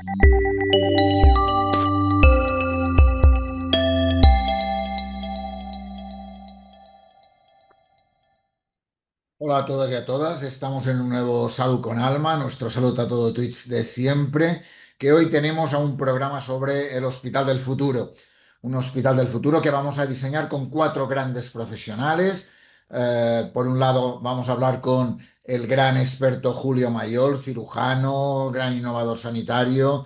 Hola a todos y a todas, estamos en un nuevo Salud con Alma, nuestro Salud a todo Twitch de siempre, que hoy tenemos a un programa sobre el Hospital del Futuro, un Hospital del Futuro que vamos a diseñar con cuatro grandes profesionales. Por un lado vamos a hablar con el gran experto Julio Mayol, cirujano, gran innovador sanitario,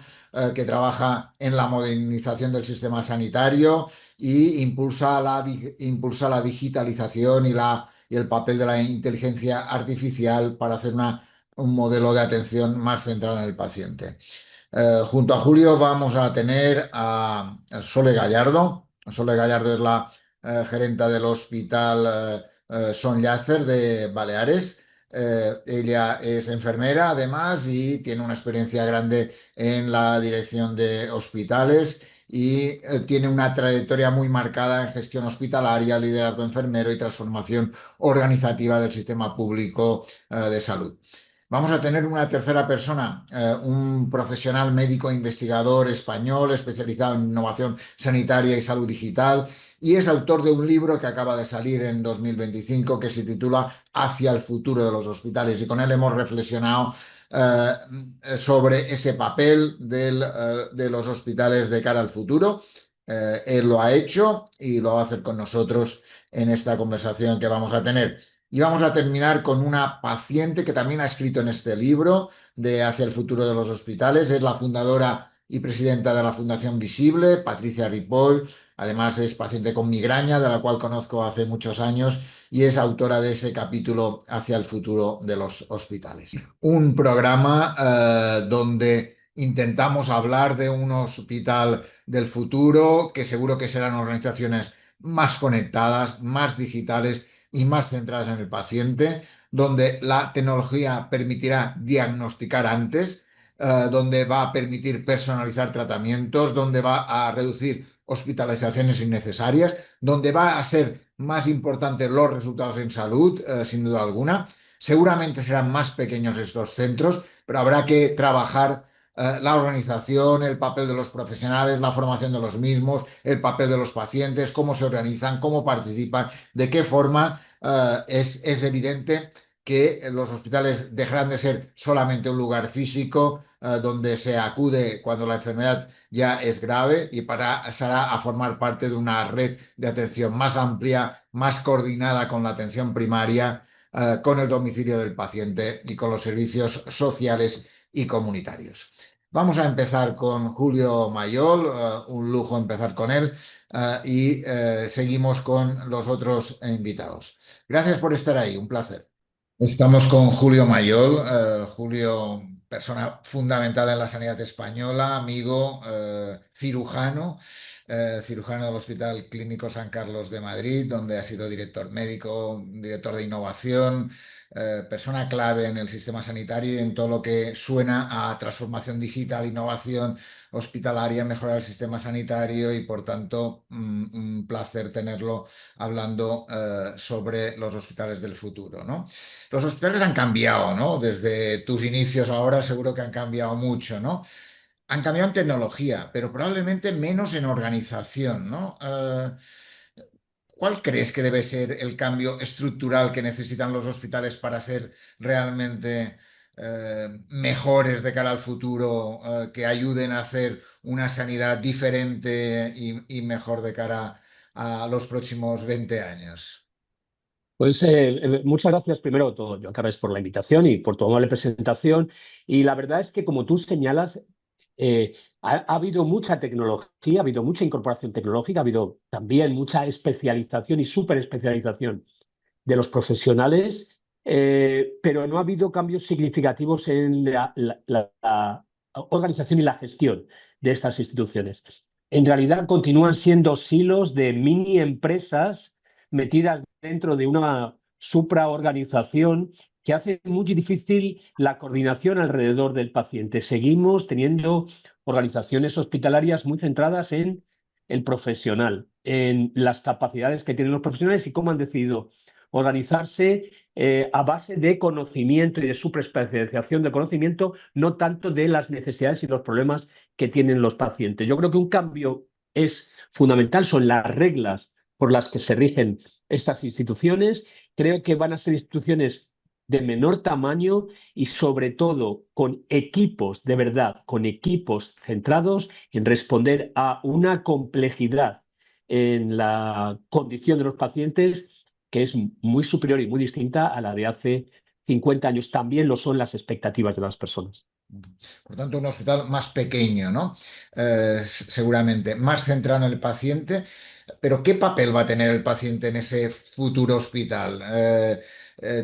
que trabaja en la modernización del sistema sanitario y impulsa la digitalización y el papel de la inteligencia artificial para hacer un modelo de atención más centrado en el paciente. Junto a Julio vamos a tener a Sole Gallardo. Sole Gallardo es la gerenta del Hospital Son Llàtzer de Baleares. Ella es enfermera además y tiene una experiencia grande en la dirección de hospitales y tiene una trayectoria muy marcada en gestión hospitalaria, liderazgo enfermero y transformación organizativa del sistema público de salud. Vamos a tener una tercera persona, un profesional médico investigador español especializado en innovación sanitaria y salud digital, y es autor de un libro que acaba de salir en 2025 que se titula Hacia el futuro de los hospitales, y con él hemos reflexionado sobre ese papel de los hospitales de cara al futuro. Él lo ha hecho y lo va a hacer con nosotros en esta conversación que vamos a tener. Y vamos a terminar con una paciente que también ha escrito en este libro de Hacia el futuro de los hospitales. Es la fundadora y presidenta de la Fundación Visible, Patricia Ripoll. Además es paciente con migraña, de la cual conozco hace muchos años, y es autora de ese capítulo Hacia el futuro de los hospitales. Un programa donde intentamos hablar de un hospital del futuro, que seguro que serán organizaciones más conectadas, más digitales y más centradas en el paciente, donde la tecnología permitirá diagnosticar antes, donde va a permitir personalizar tratamientos, donde va a reducir hospitalizaciones innecesarias, donde va a ser más importantes los resultados en salud, sin duda alguna. Seguramente serán más pequeños estos centros, pero habrá que trabajar la organización, el papel de los profesionales, la formación de los mismos, el papel de los pacientes, cómo se organizan, cómo participan, de qué forma. Es evidente que los hospitales dejarán de ser solamente un lugar físico donde se acude cuando la enfermedad ya es grave y pasará a formar parte de una red de atención más amplia, más coordinada con la atención primaria, con el domicilio del paciente y con los servicios sociales y comunitarios. Vamos a empezar con Julio Mayol, un lujo empezar con él, y seguimos con los otros invitados. Gracias por estar ahí, un placer. Estamos con Julio Mayol. Julio, persona fundamental en la sanidad española, amigo, cirujano, cirujano del Hospital Clínico San Carlos de Madrid, donde ha sido director médico, director de innovación, persona clave en el sistema sanitario y en todo lo que suena a transformación digital, innovación hospitalaria, mejorar el sistema sanitario y, por tanto, un placer tenerlo hablando sobre los hospitales del futuro, ¿no? Los hospitales han cambiado, ¿no? Desde tus inicios ahora seguro que han cambiado mucho, ¿no? Han cambiado en tecnología, pero probablemente menos en organización, ¿no? ¿Cuál crees que debe ser el cambio estructural que necesitan los hospitales para ser realmente mejores de cara al futuro, que ayuden a hacer una sanidad diferente y mejor de cara a los próximos 20 años? Pues muchas gracias primero todo, Joan Carles, por la invitación y por tu amable presentación. Y la verdad es que, como tú señalas, ha habido mucha tecnología, ha habido mucha incorporación tecnológica, ha habido también mucha especialización y superespecialización de los profesionales, pero no ha habido cambios significativos en la organización y la gestión de estas instituciones. En realidad continúan siendo silos de mini empresas metidas dentro de una supraorganización que hace muy difícil la coordinación alrededor del paciente. Seguimos teniendo organizaciones hospitalarias muy centradas en el profesional, en las capacidades que tienen los profesionales y cómo han decidido organizarse a base de conocimiento y de superespecialización del conocimiento, no tanto de las necesidades y los problemas que tienen los pacientes. Yo creo que un cambio es fundamental, son las reglas por las que se rigen estas instituciones. Creo que van a ser instituciones de menor tamaño y sobre todo con equipos de verdad, con equipos centrados en responder a una complejidad en la condición de los pacientes que es muy superior y muy distinta a la de hace 50 años. También lo son las expectativas de las personas. Por tanto, un hospital más pequeño, ¿no? Seguramente, más centrado en el paciente. Pero ¿qué papel va a tener el paciente en ese futuro hospital?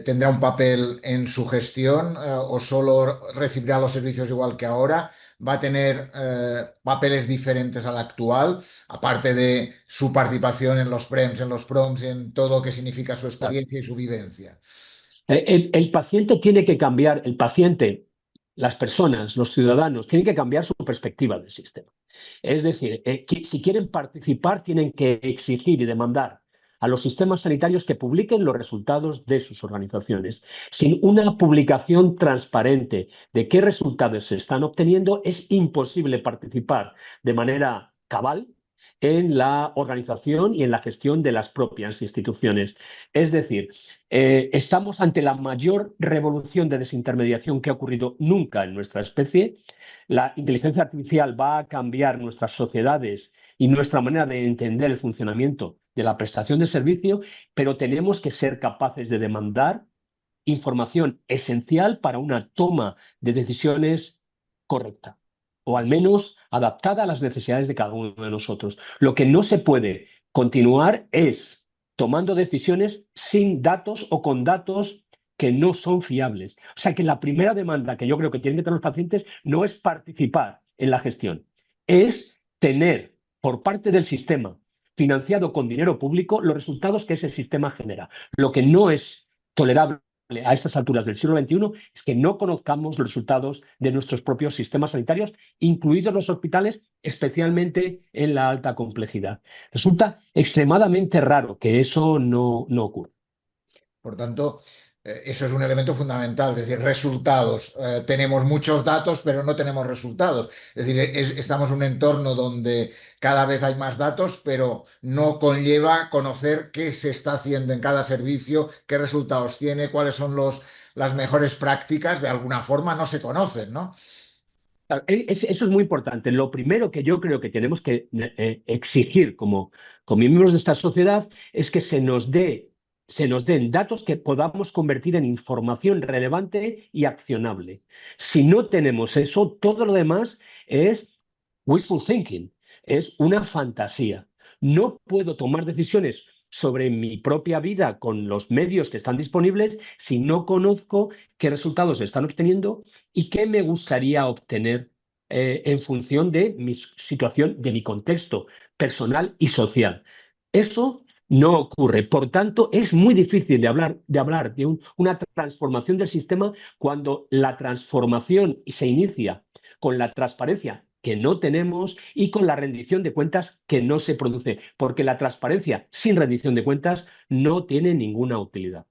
¿Tendrá un papel en su gestión o solo recibirá los servicios igual que ahora? ¿Va a tener papeles diferentes al actual, aparte de su participación en los PREMS, en los PROMS, en todo lo que significa su Claro. experiencia y su vivencia? El paciente tiene que cambiar, el paciente, las personas, los ciudadanos, tienen que cambiar su perspectiva del sistema. Es decir, si quieren participar, tienen que exigir y demandar a los sistemas sanitarios que publiquen los resultados de sus organizaciones. Sin una publicación transparente de qué resultados se están obteniendo, es imposible participar de manera cabal en la organización y en la gestión de las propias instituciones. Es decir, estamos ante la mayor revolución de desintermediación que ha ocurrido nunca en nuestra especie. La inteligencia artificial va a cambiar nuestras sociedades y nuestra manera de entender el funcionamiento de la prestación de servicio, pero tenemos que ser capaces de demandar información esencial para una toma de decisiones correcta, o al menos adaptada a las necesidades de cada uno de nosotros. Lo que no se puede continuar es tomando decisiones sin datos o con datos que no son fiables. O sea que la primera demanda que yo creo que tienen que tener los pacientes no es participar en la gestión, es tener por parte del sistema financiado con dinero público los resultados que ese sistema genera. Lo que no es tolerable a estas alturas del siglo XXI es que no conozcamos los resultados de nuestros propios sistemas sanitarios, incluidos los hospitales, especialmente en la alta complejidad. Resulta extremadamente raro que eso no ocurra. Por tanto, eso es un elemento fundamental, es decir, resultados. Tenemos muchos datos, pero no tenemos resultados. Es decir, estamos en un entorno donde cada vez hay más datos, pero no conlleva conocer qué se está haciendo en cada servicio, qué resultados tiene, cuáles son las mejores prácticas. De alguna forma no se conocen, ¿no? Claro, eso es muy importante. Lo primero que yo creo que tenemos que exigir como miembros de esta sociedad es que se nos den datos que podamos convertir en información relevante y accionable. Si no tenemos eso, todo lo demás es wishful thinking, es una fantasía. No puedo tomar decisiones sobre mi propia vida con los medios que están disponibles si no conozco qué resultados se están obteniendo y qué me gustaría obtener en función de mi situación, de mi contexto personal y social. Eso no ocurre. Por tanto, es muy difícil de una transformación del sistema cuando la transformación se inicia con la transparencia que no tenemos y con la rendición de cuentas que no se produce, porque la transparencia sin rendición de cuentas no tiene ninguna utilidad.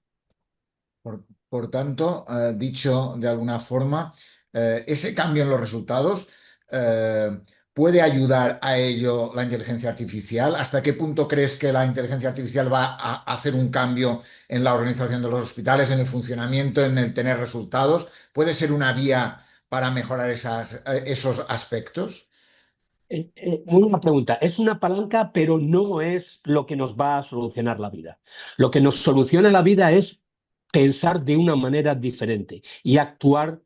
Por tanto, dicho de alguna forma, ese cambio en los resultados eh, puede ayudar a ello la inteligencia artificial. ¿Hasta qué punto crees que la inteligencia artificial va a hacer un cambio en la organización de los hospitales, en el funcionamiento, en el tener resultados? ¿Puede ser una vía para mejorar esos aspectos? Muy buena pregunta. Es una palanca, pero no es lo que nos va a solucionar la vida. Lo que nos soluciona la vida es pensar de una manera diferente y actuar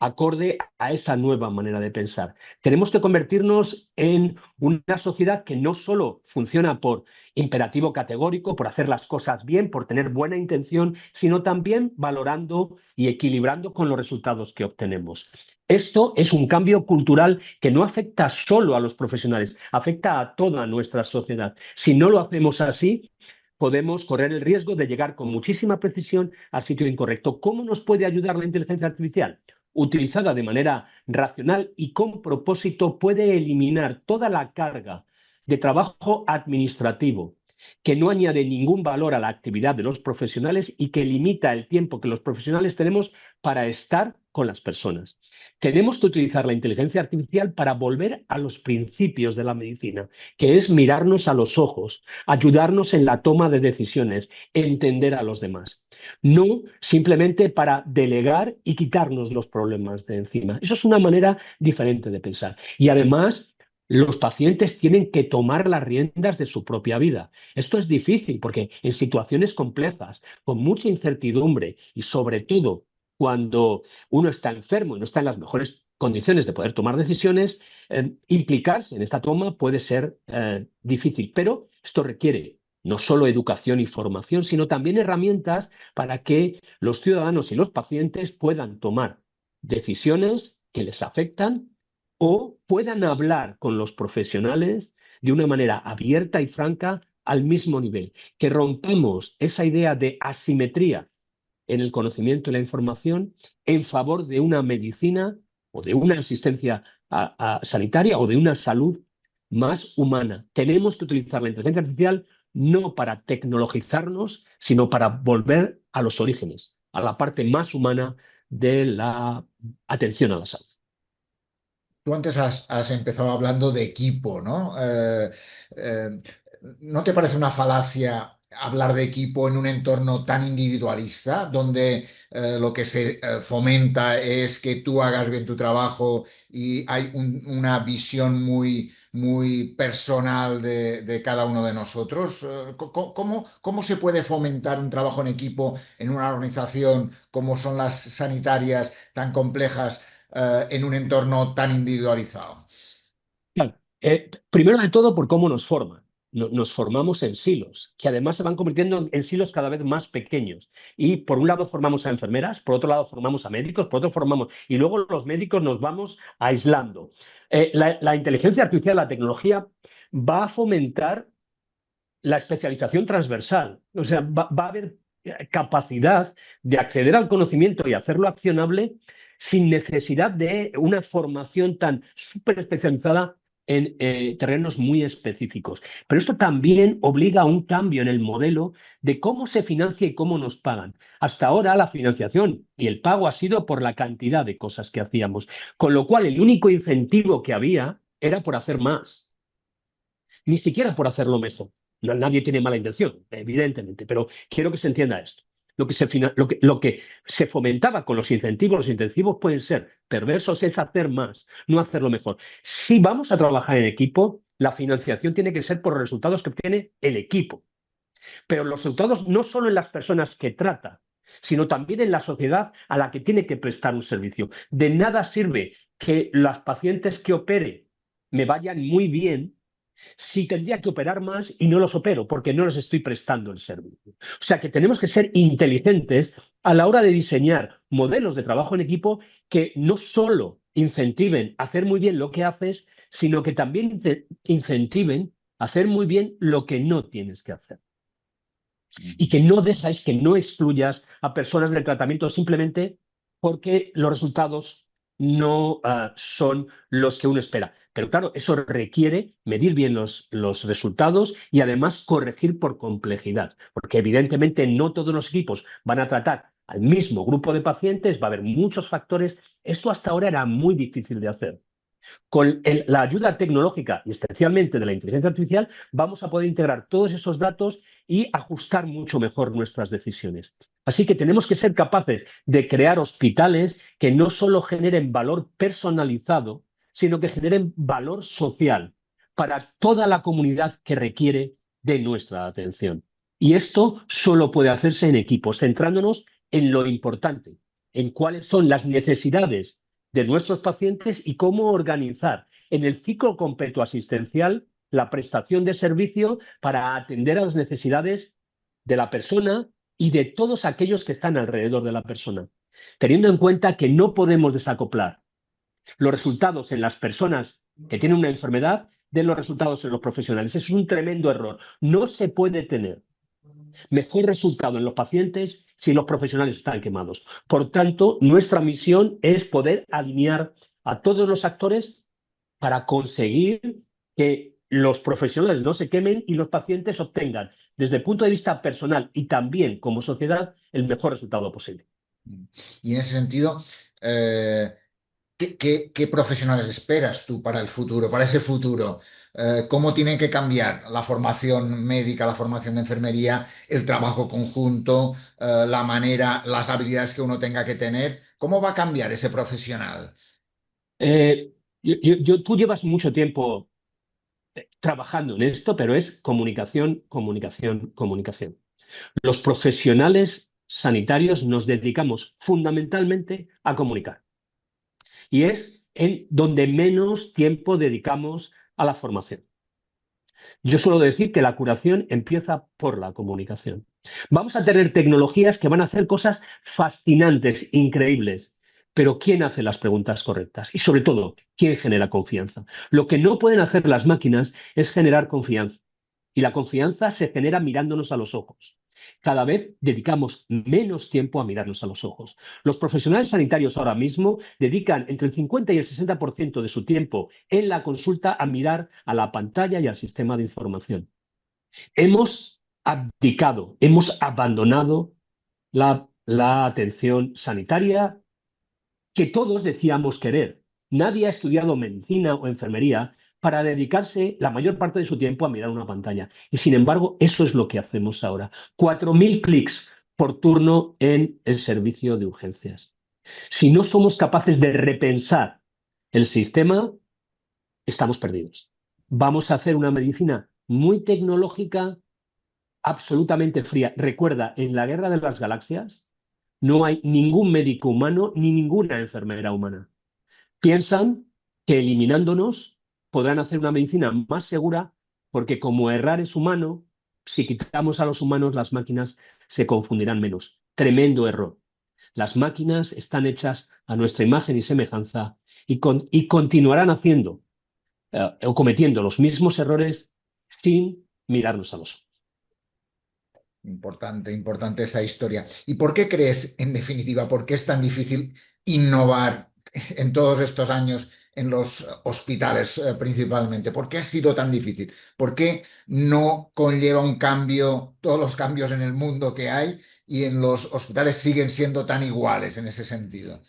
acorde a esa nueva manera de pensar. Tenemos que convertirnos en una sociedad que no solo funciona por imperativo categórico, por hacer las cosas bien, por tener buena intención, sino también valorando y equilibrando con los resultados que obtenemos. Esto es un cambio cultural que no afecta solo a los profesionales, afecta a toda nuestra sociedad. Si no lo hacemos así, podemos correr el riesgo de llegar con muchísima precisión al sitio incorrecto. ¿Cómo nos puede ayudar la inteligencia artificial? Utilizada de manera racional y con propósito, puede eliminar toda la carga de trabajo administrativo que no añade ningún valor a la actividad de los profesionales y que limita el tiempo que los profesionales tenemos para estar con las personas. Tenemos que utilizar la inteligencia artificial para volver a los principios de la medicina, que es mirarnos a los ojos, ayudarnos en la toma de decisiones, entender a los demás. No simplemente para delegar y quitarnos los problemas de encima. Eso es una manera diferente de pensar. Y además, los pacientes tienen que tomar las riendas de su propia vida. Esto es difícil porque en situaciones complejas, con mucha incertidumbre y sobre todo cuando uno está enfermo y no está en las mejores condiciones de poder tomar decisiones, implicarse en esta toma puede ser difícil. Pero esto requiere no solo educación y formación, sino también herramientas para que los ciudadanos y los pacientes puedan tomar decisiones que les afectan o puedan hablar con los profesionales de una manera abierta y franca al mismo nivel, que rompamos esa idea de asimetría en el conocimiento y la información en favor de una medicina o de una asistencia sanitaria o de una salud más humana. Tenemos que utilizar la inteligencia artificial no para tecnologizarnos, sino para volver a los orígenes, a la parte más humana de la atención a la salud. Tú antes has empezado hablando de equipo, ¿no? Eh, ¿No te parece una falacia hablar de equipo en un entorno tan individualista, donde lo que se fomenta es que tú hagas bien tu trabajo y hay una visión muy personal de cada uno de nosotros? ¿Cómo se puede fomentar un trabajo en equipo en una organización como son las sanitarias tan complejas? En un entorno tan individualizado? Claro. Primero de todo, por cómo nos forman. Nos formamos en silos, que además se van convirtiendo en silos cada vez más pequeños. Y por un lado formamos a enfermeras, por otro lado formamos a médicos, por otro formamos. Y luego los médicos nos vamos aislando. La inteligencia artificial, la tecnología, va a fomentar la especialización transversal. O sea, va a haber capacidad de acceder al conocimiento y hacerlo accionable sin necesidad de una formación tan súper especializada en terrenos muy específicos. Pero esto también obliga a un cambio en el modelo de cómo se financia y cómo nos pagan. Hasta ahora la financiación y el pago ha sido por la cantidad de cosas que hacíamos, con lo cual el único incentivo que había era por hacer más, ni siquiera por hacerlo mejor. Nadie tiene mala intención, evidentemente, pero quiero que se entienda esto. Lo que se fomentaba con los incentivos pueden ser perversos, es hacer más, no hacerlo mejor. Si vamos a trabajar en equipo, la financiación tiene que ser por los resultados que obtiene el equipo. Pero los resultados no solo en las personas que trata, sino también en la sociedad a la que tiene que prestar un servicio. De nada sirve que las pacientes que opere me vayan muy bien si tendría que operar más y no los opero porque no les estoy prestando el servicio. O sea que tenemos que ser inteligentes a la hora de diseñar modelos de trabajo en equipo que no solo incentiven a hacer muy bien lo que haces, sino que también incentiven a hacer muy bien lo que no tienes que hacer. Y que no dejes, que no excluyas a personas del tratamiento simplemente porque los resultados no son los que uno espera. Pero claro, eso requiere medir bien los resultados y además corregir por complejidad, porque evidentemente no todos los equipos van a tratar al mismo grupo de pacientes, va a haber muchos factores. Esto hasta ahora era muy difícil de hacer. Con la ayuda tecnológica y especialmente de la inteligencia artificial, vamos a poder integrar todos esos datos y ajustar mucho mejor nuestras decisiones. Así que tenemos que ser capaces de crear hospitales que no solo generen valor personalizado, sino que generen valor social para toda la comunidad que requiere de nuestra atención. Y esto solo puede hacerse en equipos, centrándonos en lo importante, en cuáles son las necesidades de nuestros pacientes y cómo organizar en el ciclo completo asistencial la prestación de servicio para atender a las necesidades de la persona y de todos aquellos que están alrededor de la persona, teniendo en cuenta que no podemos desacoplar los resultados en las personas que tienen una enfermedad de los resultados en los profesionales. Es un tremendo error. No se puede tener mejor resultado en los pacientes si los profesionales están quemados. Por tanto, nuestra misión es poder alinear a todos los actores para conseguir que los profesionales no se quemen y los pacientes obtengan, desde el punto de vista personal y también como sociedad, el mejor resultado posible. Y en ese sentido, eh, ¿qué profesionales esperas tú para el futuro, para ese futuro? ¿Cómo tiene que cambiar la formación médica, la formación de enfermería, el trabajo conjunto, la manera, las habilidades que uno tenga que tener? ¿Cómo va a cambiar ese profesional? Tú llevas mucho tiempo trabajando en esto, pero es comunicación, comunicación, comunicación. Los profesionales sanitarios nos dedicamos fundamentalmente a comunicar y es en donde menos tiempo dedicamos a la formación. Yo suelo decir que la curación empieza por la comunicación. Vamos a tener tecnologías que van a hacer cosas fascinantes, increíbles, pero ¿quién hace las preguntas correctas? Y sobre todo, ¿quién genera confianza? Lo que no pueden hacer las máquinas es generar confianza. Y la confianza se genera mirándonos a los ojos. Cada vez dedicamos menos tiempo a mirarnos a los ojos. Los profesionales sanitarios ahora mismo dedican entre el 50 y el 60% de su tiempo en la consulta a mirar a la pantalla y al sistema de información. Hemos abdicado, hemos abandonado la atención sanitaria que todos decíamos querer. Nadie ha estudiado medicina o enfermería para dedicarse la mayor parte de su tiempo a mirar una pantalla. Y sin embargo, eso es lo que hacemos ahora. 4.000 clics por turno en el servicio de urgencias. Si no somos capaces de repensar el sistema, estamos perdidos. Vamos a hacer una medicina muy tecnológica, absolutamente fría. Recuerda, en la Guerra de las Galaxias no hay ningún médico humano ni ninguna enfermera humana. Piensan que eliminándonos podrán hacer una medicina más segura porque como errar es humano, si quitamos a los humanos, las máquinas se confundirán menos. Tremendo error. Las máquinas están hechas a nuestra imagen y semejanza y continuarán haciendo o cometiendo los mismos errores sin mirarnos a los ojos. Importante, importante esa historia. ¿Y por qué crees, en definitiva, por qué es tan difícil innovar en todos estos años en los hospitales principalmente? ¿Por qué ha sido tan difícil? ¿Por qué no conlleva un cambio, todos los cambios en el mundo que hay y en los hospitales siguen siendo tan iguales en ese sentido?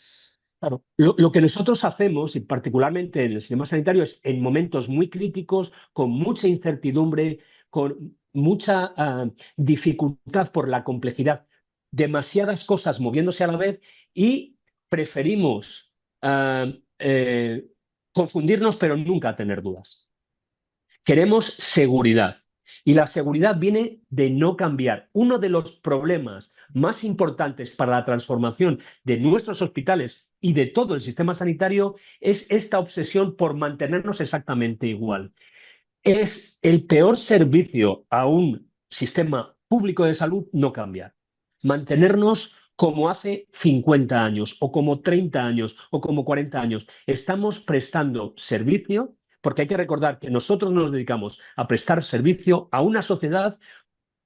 Claro, lo que nosotros hacemos, y particularmente en el sistema sanitario, es en momentos muy críticos, con mucha incertidumbre, con mucha dificultad por la complejidad, demasiadas cosas moviéndose a la vez y preferimos confundirnos pero nunca tener dudas. Queremos seguridad. Y la seguridad viene de no cambiar. Uno de los problemas más importantes para la transformación de nuestros hospitales y de todo el sistema sanitario es esta obsesión por mantenernos exactamente igual. Es el peor servicio a un sistema público de salud no cambiar. Mantenernos como hace 50 años o como 30 años o como 40 años. Estamos prestando servicio porque hay que recordar que nosotros nos dedicamos a prestar servicio a una sociedad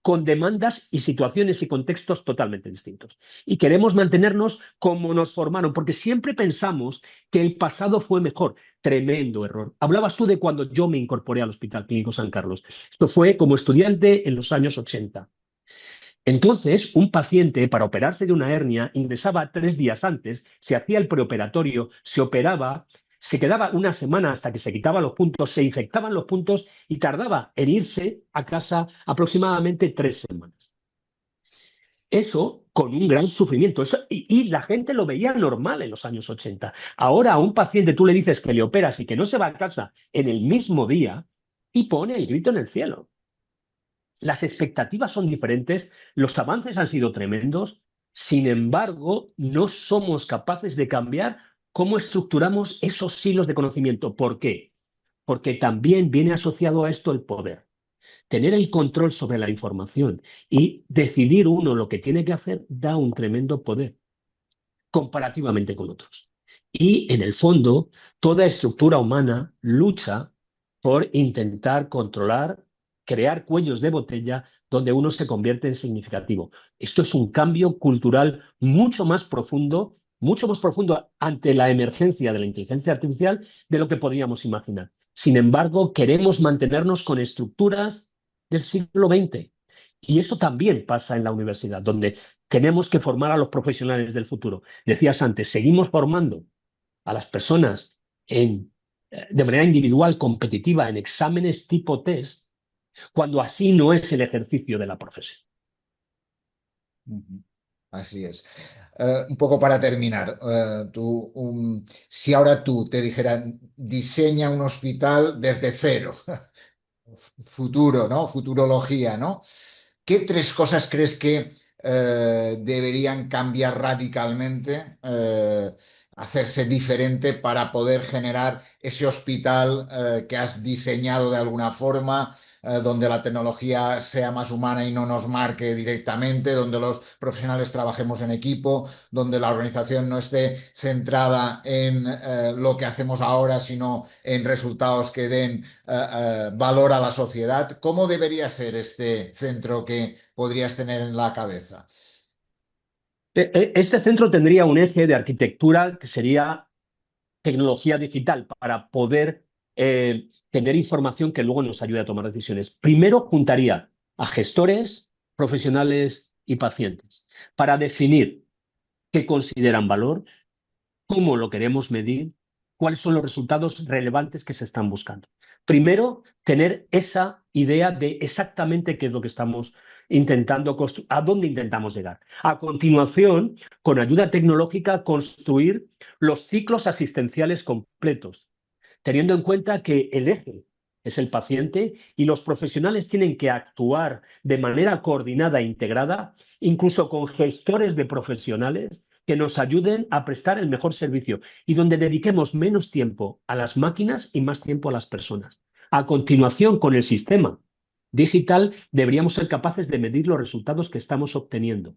con demandas y situaciones y contextos totalmente distintos. Y queremos mantenernos como nos formaron, porque siempre pensamos que el pasado fue mejor. Tremendo error. Hablabas tú de cuando yo me incorporé al Hospital Clínico San Carlos. Esto fue como estudiante en los años 80. Entonces, un paciente para operarse de una hernia ingresaba 3 días antes, se hacía el preoperatorio, se operaba, se quedaba una semana hasta que se quitaban los puntos, se infectaban los puntos y tardaba en irse a casa aproximadamente 3 semanas. Eso con un gran sufrimiento. Y la gente lo veía normal en los años 80. Ahora a un paciente tú le dices que le operas y que no se va a casa en el mismo día y pone el grito en el cielo. Las expectativas son diferentes, los avances han sido tremendos, sin embargo, no somos capaces de cambiar cómo estructuramos esos hilos de conocimiento. ¿Por qué? Porque también viene asociado a esto el poder. Tener el control sobre la información y decidir uno lo que tiene que hacer da un tremendo poder comparativamente con otros. Y en el fondo, toda estructura humana lucha por intentar controlar, crear cuellos de botella donde uno se convierte en significativo. Esto es un cambio cultural mucho más profundo, mucho más profundo ante la emergencia de la inteligencia artificial de lo que podríamos imaginar. Sin embargo, queremos mantenernos con estructuras del siglo XX. Y eso también pasa en la universidad, donde tenemos que formar a los profesionales del futuro. Decías antes, seguimos formando a las personas de manera individual, competitiva, en exámenes tipo test, cuando así no es el ejercicio de la profesión. Ujú. Así es. Un poco para terminar, si ahora tú te dijeran diseña un hospital desde cero, futuro, ¿no? Futurología, ¿no? ¿Qué tres cosas crees que deberían cambiar radicalmente, hacerse diferente para poder generar ese hospital que has diseñado de alguna forma, donde la tecnología sea más humana y no nos marque directamente, donde los profesionales trabajemos en equipo, donde la organización no esté centrada en lo que hacemos ahora, sino en resultados que den valor a la sociedad? ¿Cómo debería ser este centro que podrías tener en la cabeza? Este centro tendría un eje de arquitectura que sería tecnología digital para poder tener información que luego nos ayude a tomar decisiones. Primero juntaría a gestores, profesionales y pacientes para definir qué consideran valor, cómo lo queremos medir, cuáles son los resultados relevantes que se están buscando. Primero, tener esa idea de exactamente qué es lo que estamos intentando construir, a dónde intentamos llegar. A continuación, con ayuda tecnológica, construir los ciclos asistenciales completos, teniendo en cuenta que el eje es el paciente y los profesionales tienen que actuar de manera coordinada e integrada, incluso con gestores de profesionales que nos ayuden a prestar el mejor servicio y donde dediquemos menos tiempo a las máquinas y más tiempo a las personas. A continuación, con el sistema digital, deberíamos ser capaces de medir los resultados que estamos obteniendo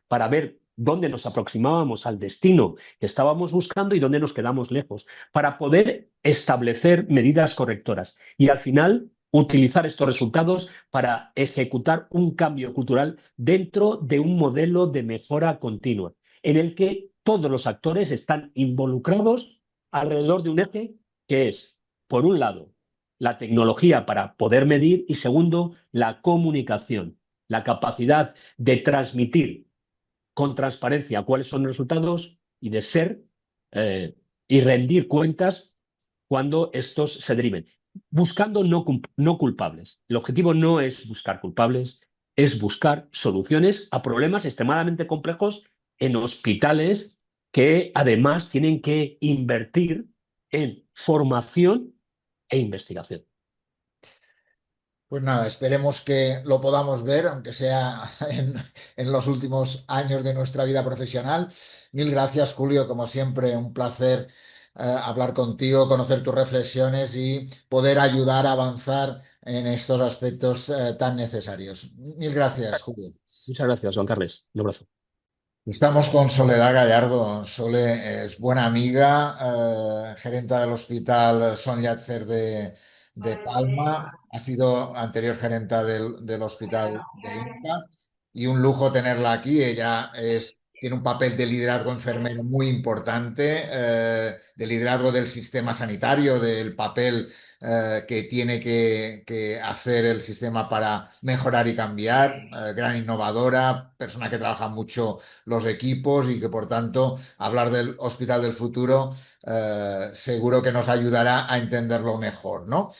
para ver dónde nos aproximábamos al destino que estábamos buscando y dónde nos quedamos lejos, para poder establecer medidas correctoras y al final utilizar estos resultados para ejecutar un cambio cultural dentro de un modelo de mejora continua, en el que todos los actores están involucrados alrededor de un eje que es, por un lado, la tecnología para poder medir y segundo, la comunicación, la capacidad de transmitir con transparencia cuáles son los resultados y de ser eh, y rendir cuentas cuando estos se deriven, buscando no culpables. El objetivo no es buscar culpables, es buscar soluciones a problemas extremadamente complejos en hospitales que además tienen que invertir en formación e investigación. Pues nada, esperemos que lo podamos ver, aunque sea en los últimos años de nuestra vida profesional. Mil gracias, Julio, como siempre, un placer hablar contigo, conocer tus reflexiones y poder ayudar a avanzar en estos aspectos tan necesarios. Mil gracias, Julio. Muchas gracias, Juan Carles. Un abrazo. Estamos con Soledad Gallardo. Sole es buena amiga, gerenta del Hospital Son Llàtzer de Palma, ha sido anterior gerenta del Hospital de Inca y un lujo tenerla aquí. Tiene un papel de liderazgo enfermero muy importante, de liderazgo del sistema sanitario, del papel que tiene que hacer el sistema para mejorar y cambiar, gran innovadora, persona que trabaja mucho los equipos y que por tanto hablar del hospital del futuro seguro que nos ayudará a entenderlo mejor, ¿no?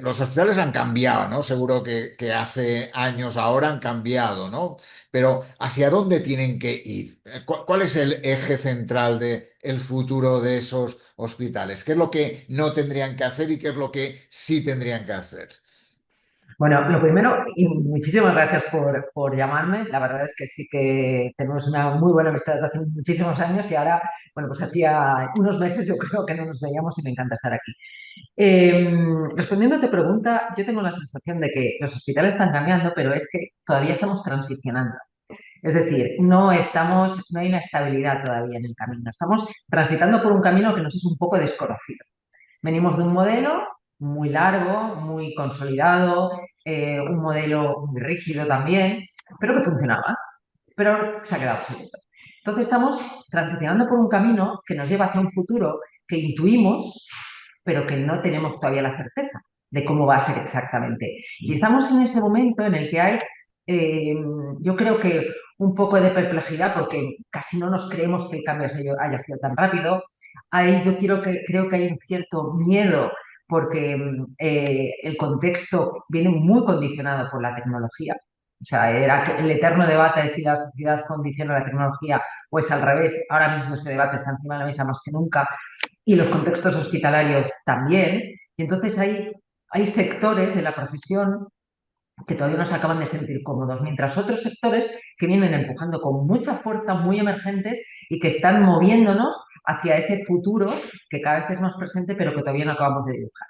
Los hospitales han cambiado, ¿no? Seguro que hace años ahora han cambiado, ¿no? Pero ¿hacia dónde tienen que ir? ¿Cuál es el eje central del futuro de esos hospitales? ¿Qué es lo que no tendrían que hacer y qué es lo que sí tendrían que hacer? Bueno, lo primero, y muchísimas gracias por llamarme. La verdad es que sí que tenemos una muy buena amistad desde hace muchísimos años y ahora, bueno, pues hacía unos meses yo creo que no nos veíamos y me encanta estar aquí. Respondiendo a tu pregunta, yo tengo la sensación de que los hospitales están cambiando, pero es que todavía estamos transicionando. Es decir, no hay una estabilidad todavía en el camino. Estamos transitando por un camino que nos es un poco desconocido. Venimos de un modelo muy largo, muy consolidado, un modelo muy rígido también, pero que funcionaba, pero se ha quedado obsoleto. Entonces estamos transicionando por un camino que nos lleva hacia un futuro que intuimos, pero que no tenemos todavía la certeza de cómo va a ser exactamente. Y estamos en ese momento en el que hay, eh, yo creo que un poco de perplejidad porque casi no nos creemos que el cambio haya sido tan rápido. Creo que hay un cierto miedo porque el contexto viene muy condicionado por la tecnología. O sea, era el eterno debate de si la sociedad condiciona la tecnología o es al revés. Ahora mismo ese debate está encima de la mesa más que nunca y los contextos hospitalarios también. Y entonces hay sectores de la profesión que todavía no se acaban de sentir cómodos, mientras otros sectores que vienen empujando con mucha fuerza, muy emergentes y que están moviéndonos hacia ese futuro que cada vez es más presente, pero que todavía no acabamos de dibujar.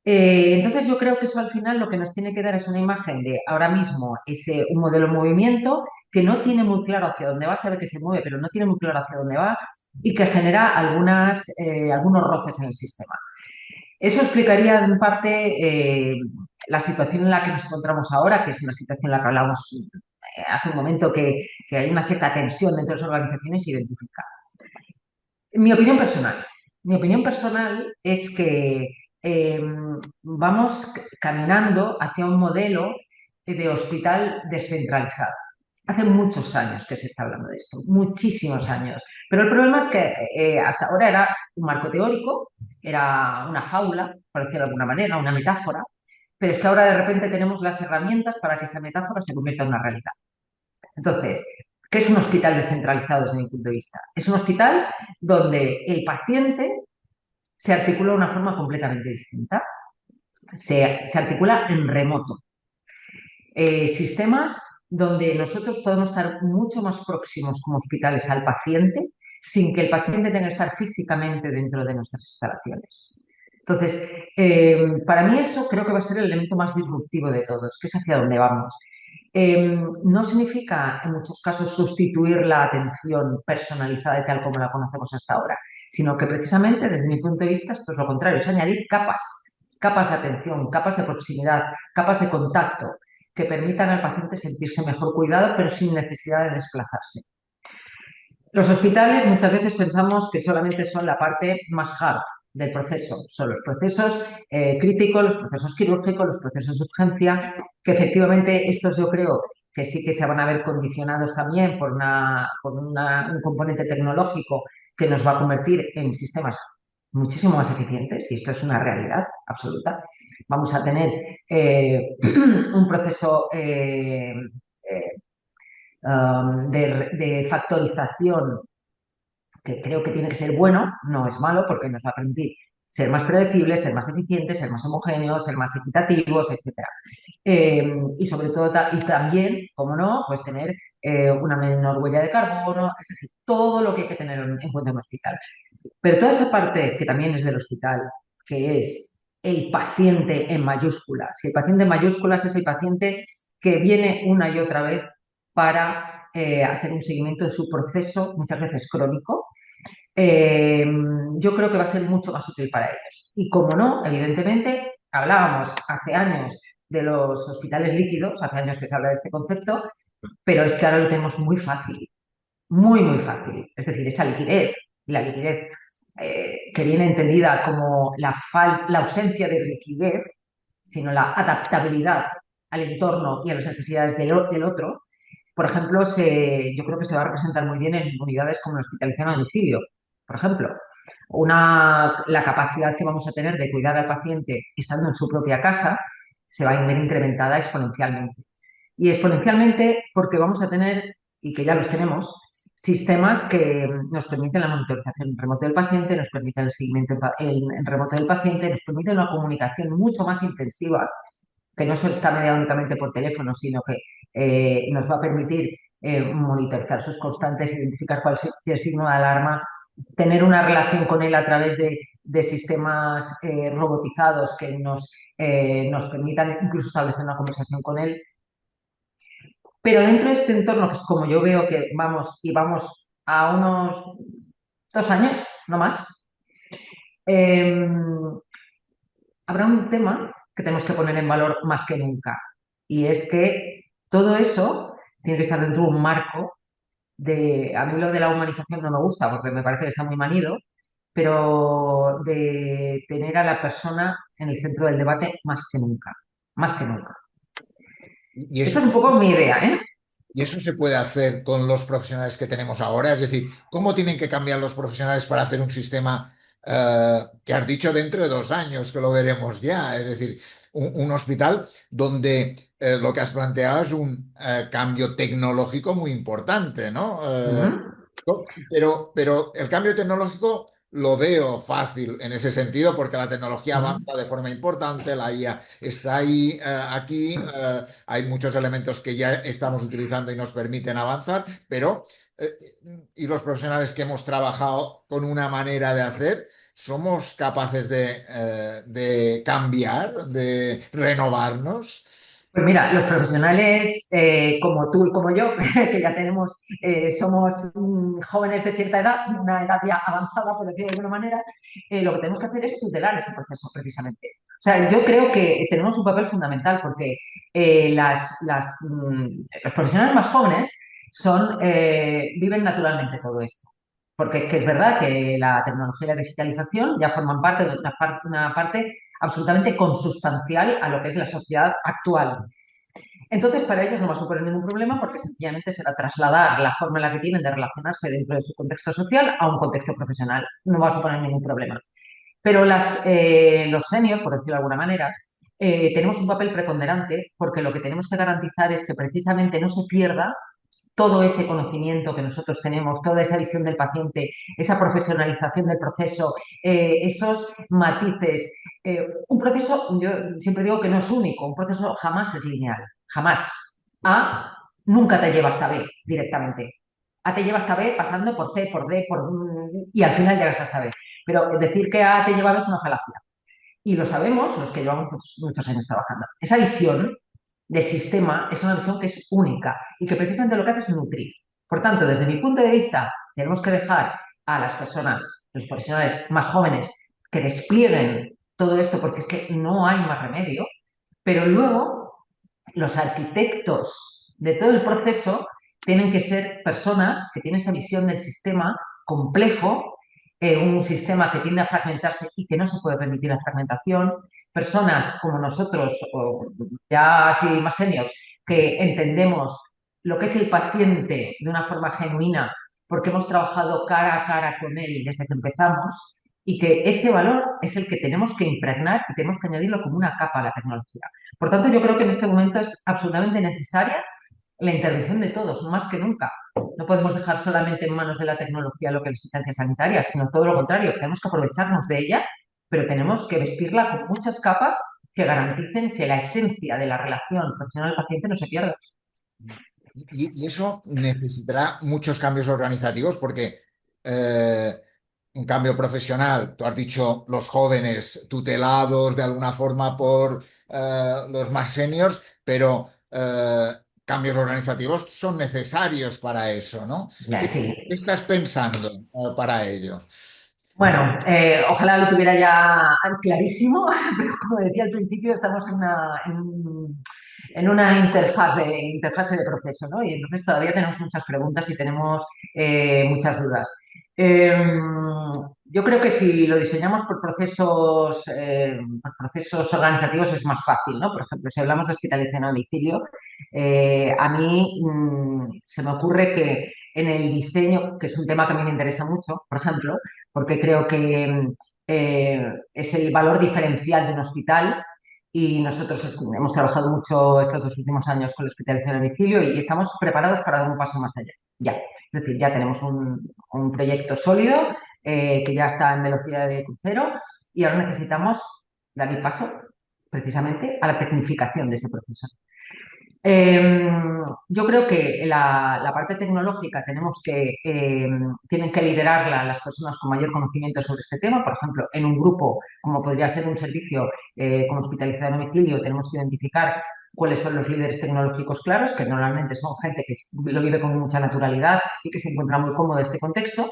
Entonces yo creo que eso al final lo que nos tiene que dar es una imagen de ahora mismo un modelo en movimiento que no tiene muy claro hacia dónde va, sabe que se mueve, pero no tiene muy claro hacia dónde va y que genera algunos roces en el sistema. Eso explicaría en parte la situación en la que nos encontramos ahora, que es una situación en la que hablamos hace un momento, que hay una cierta tensión dentro de las organizaciones identificada. Mi opinión personal es que eh, vamos caminando hacia un modelo de hospital descentralizado. Hace muchos años que se está hablando de esto, muchísimos años. Pero el problema es que hasta ahora era un marco teórico, era una fábula, por decirlo de alguna manera, una metáfora, pero es que ahora de repente tenemos las herramientas para que esa metáfora se convierta en una realidad. Entonces, ¿qué es un hospital descentralizado desde mi punto de vista? Es un hospital donde el paciente se articula de una forma completamente distinta. Se articula en remoto. Sistemas donde nosotros podemos estar mucho más próximos como hospitales al paciente sin que el paciente tenga que estar físicamente dentro de nuestras instalaciones. Entonces, para mí eso creo que va a ser el elemento más disruptivo de todos, que es hacia dónde vamos. No significa en muchos casos sustituir la atención personalizada y tal como la conocemos hasta ahora, sino que precisamente desde mi punto de vista esto es lo contrario, es añadir capas de atención, capas de proximidad, capas de contacto que permitan al paciente sentirse mejor cuidado pero sin necesidad de desplazarse. Los hospitales muchas veces pensamos que solamente son la parte más hard del proceso, son los procesos críticos, los procesos quirúrgicos, los procesos de urgencia, que efectivamente estos yo creo que sí que se van a ver condicionados también por un componente tecnológico que nos va a convertir en sistemas muchísimo más eficientes, y esto es una realidad absoluta. Vamos a tener un proceso de factorización que creo que tiene que ser bueno, no es malo porque nos va a permitir ser más predecibles, ser más eficientes, ser más homogéneos, ser más equitativos, etc. Y sobre todo, y también, como no, pues tener una menor huella de carbono, es decir, todo lo que hay que tener en cuenta en un hospital. Pero toda esa parte que también es del hospital, que es el paciente en mayúsculas, y el paciente en mayúsculas es el paciente que viene una y otra vez para hacer un seguimiento de su proceso, muchas veces crónico, yo creo que va a ser mucho más útil para ellos. Y como no, evidentemente, hablábamos hace años de los hospitales líquidos, hace años que se habla de este concepto, pero es que ahora lo tenemos muy fácil, muy, muy fácil. Es decir, esa liquidez, y la liquidez que viene entendida como la ausencia de rigidez, sino la adaptabilidad al entorno y a las necesidades del otro. Por ejemplo, yo creo que se va a representar muy bien en unidades como la hospitalización a domicilio, por ejemplo. La capacidad que vamos a tener de cuidar al paciente estando en su propia casa se va a ver incrementada exponencialmente. Y exponencialmente porque vamos a tener, y que ya los tenemos, sistemas que nos permiten la monitorización en remoto del paciente, nos permiten el seguimiento en remoto del paciente, nos permiten una comunicación mucho más intensiva, que no solo está mediada únicamente por teléfono, sino que nos va a permitir monitorizar sus constantes, identificar cualquier signo de alarma, tener una relación con él a través de sistemas robotizados que nos permitan incluso establecer una conversación con él. Pero dentro de este entorno, que es como yo veo que vamos a unos 2 años, no más, habrá un tema que tenemos que poner en valor más que nunca. Y es que todo eso tiene que estar dentro de un marco a mí lo de la humanización no me gusta porque me parece que está muy manido, pero de tener a la persona en el centro del debate más que nunca, más que nunca. Y Esa eso, es un poco mi idea, ¿eh? y eso se puede hacer con los profesionales que tenemos ahora. Es decir, ¿cómo tienen que cambiar los profesionales para hacer un sistema que has dicho dentro de 2 años, que lo veremos ya? Es decir, un hospital donde lo que has planteado es un cambio tecnológico muy importante, ¿no? Ujú. Pero el cambio tecnológico lo veo fácil en ese sentido porque la tecnología Ujú. avanza de forma importante, la IA está ahí, aquí, hay muchos elementos que ya estamos utilizando y nos permiten avanzar, pero eh, y los profesionales que hemos trabajado con una manera de hacer, somos capaces de cambiar, de renovarnos. Pues mira, los profesionales como tú y como yo, que ya somos jóvenes de cierta edad, una edad ya avanzada, por decirlo de alguna manera, lo que tenemos que hacer es tutelar ese proceso precisamente. O sea, yo creo que tenemos un papel fundamental porque los profesionales más jóvenes viven naturalmente todo esto. Porque es que es verdad que la tecnología y la digitalización ya forman parte de una parte absolutamente consustancial a lo que es la sociedad actual. Entonces, para ellos no va a suponer ningún problema porque sencillamente será trasladar la forma en la que tienen de relacionarse dentro de su contexto social a un contexto profesional. No va a suponer ningún problema. Pero los seniors, por decirlo de alguna manera, tenemos un papel preponderante porque lo que tenemos que garantizar es que precisamente no se pierda todo ese conocimiento que nosotros tenemos, toda esa visión del paciente, esa profesionalización del proceso, esos matices. Un proceso, yo siempre digo que no es único, un proceso jamás es lineal, jamás. A nunca te lleva hasta B directamente. A te lleva hasta B pasando por C, por D, y al final llegas hasta B. Pero decir que A te lleva a B es una falacia. Y lo sabemos los que llevamos muchos años trabajando. Esa visión del sistema es una visión que es única y que precisamente lo que hace es nutrir. Por tanto, desde mi punto de vista, tenemos que dejar a las personas, los profesionales más jóvenes, que desplieguen todo esto porque es que no hay más remedio, pero luego los arquitectos de todo el proceso tienen que ser personas que tienen esa visión del sistema complejo, un sistema que tiende a fragmentarse y que no se puede permitir la fragmentación, personas como nosotros, o ya así más seniors, que entendemos lo que es el paciente de una forma genuina, porque hemos trabajado cara a cara con él desde que empezamos, y que ese valor es el que tenemos que impregnar y tenemos que añadirlo como una capa a la tecnología. Por tanto, yo creo que en este momento es absolutamente necesaria la intervención de todos, más que nunca. No podemos dejar solamente en manos de la tecnología lo que es la asistencia sanitaria, sino todo lo contrario. Tenemos que aprovecharnos de ella, pero tenemos que vestirla con muchas capas que garanticen que la esencia de la relación profesional-paciente no se pierda. Y eso necesitará muchos cambios organizativos porque eh, un cambio profesional, tú has dicho los jóvenes tutelados de alguna forma por los más seniors, pero cambios organizativos son necesarios para eso, ¿no? ¿Qué, Sí. qué estás pensando para ello? Bueno, ojalá lo tuviera ya clarísimo, pero como decía al principio, estamos en una interfase de proceso, ¿no? Y entonces todavía tenemos muchas preguntas y tenemos muchas dudas. Eh, yo creo que si lo diseñamos por procesos organizativos es más fácil, ¿no? Por ejemplo, si hablamos de hospitalización a domicilio, a mí se me ocurre que en el diseño, que es un tema que a mí me interesa mucho, por ejemplo, porque creo que es el valor diferencial de un hospital y nosotros hemos trabajado mucho estos 2 últimos años con la hospitalización a domicilio y estamos preparados para dar un paso más allá. Ya, es decir, ya tenemos un proyecto sólido que ya está en velocidad de crucero y ahora necesitamos dar el paso precisamente a la tecnificación de ese proceso. Eh, yo creo que la parte tecnológica tienen que liderarla las personas con mayor conocimiento sobre este tema. Por ejemplo, en un grupo, como podría ser un servicio como hospitalización a domicilio, tenemos que identificar cuáles son los líderes tecnológicos claros, que normalmente son gente que lo vive con mucha naturalidad y que se encuentra muy cómodo en este contexto.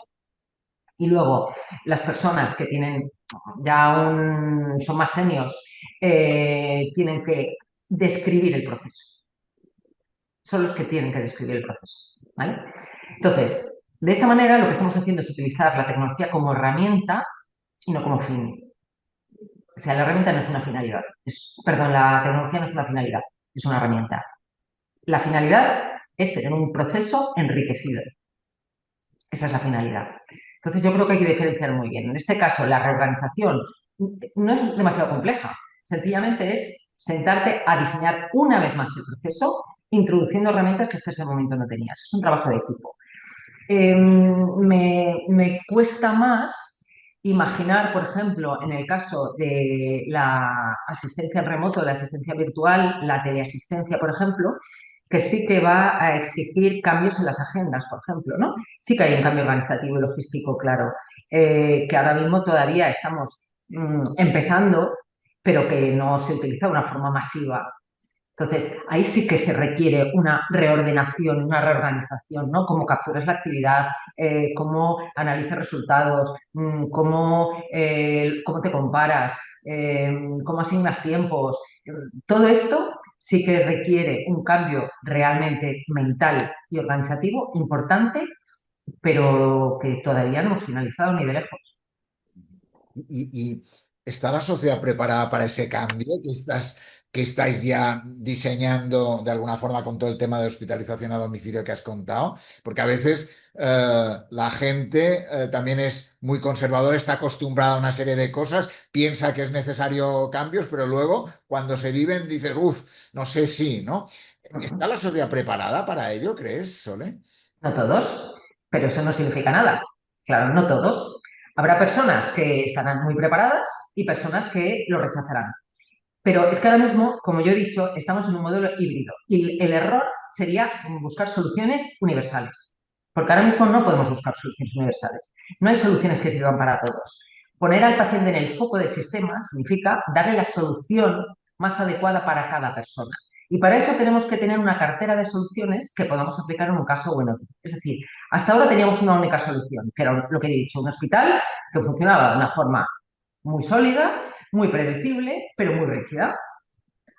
Y luego, las personas que tienen son más seniors, tienen que describir el proceso, son los que tienen que describir el proceso. ¿vale? Entonces, de esta manera lo que estamos haciendo es utilizar la tecnología como herramienta y no como fin. O sea, la herramienta no es una finalidad. Perdón, la tecnología no es una finalidad, es una herramienta. La finalidad es tener un proceso enriquecido. Esa es la finalidad. Entonces, yo creo que hay que diferenciar muy bien. En este caso, la reorganización no es demasiado compleja. Sencillamente es sentarte a diseñar una vez más el proceso, introduciendo herramientas que hasta ese momento no tenías. Es un trabajo de equipo. Me cuesta más imaginar, por ejemplo, en el caso de la asistencia en remoto, la asistencia virtual, la teleasistencia, por ejemplo, que sí que va a exigir cambios en las agendas, por ejemplo, ¿no? Sí que hay un cambio organizativo y logístico, claro, que ahora mismo todavía estamos empezando, pero que no se utiliza de una forma masiva. Entonces, ahí sí que se requiere una reordenación, una reorganización, ¿no? Cómo capturas la actividad, cómo analizas resultados, cómo te comparas, cómo asignas tiempos. Todo esto sí que requiere un cambio realmente mental y organizativo importante, pero que todavía no hemos finalizado ni de lejos. Y está la sociedad preparada para ese cambio que estáis ya diseñando de alguna forma con todo el tema de hospitalización a domicilio que has contado? Porque a veces la gente también es muy conservadora, está acostumbrada a una serie de cosas, piensa que es necesario cambios, pero luego cuando se viven dices, uff, no sé si, ¿no? ¿Está la sociedad preparada para ello, crees, Sole? No todos, pero eso no significa nada. Claro, no todos. Habrá personas que estarán muy preparadas y personas que lo rechazarán. Pero es que ahora mismo, como yo he dicho, estamos en un modelo híbrido y el error sería buscar soluciones universales. Porque ahora mismo no podemos buscar soluciones universales. No hay soluciones que sirvan para todos. Poner al paciente en el foco del sistema significa darle la solución más adecuada para cada persona. Y para eso tenemos que tener una cartera de soluciones que podamos aplicar en un caso o en otro. Es decir, hasta ahora teníamos una única solución, que era lo que he dicho, un hospital que funcionaba de una forma muy sólida, muy predecible, pero muy rígida.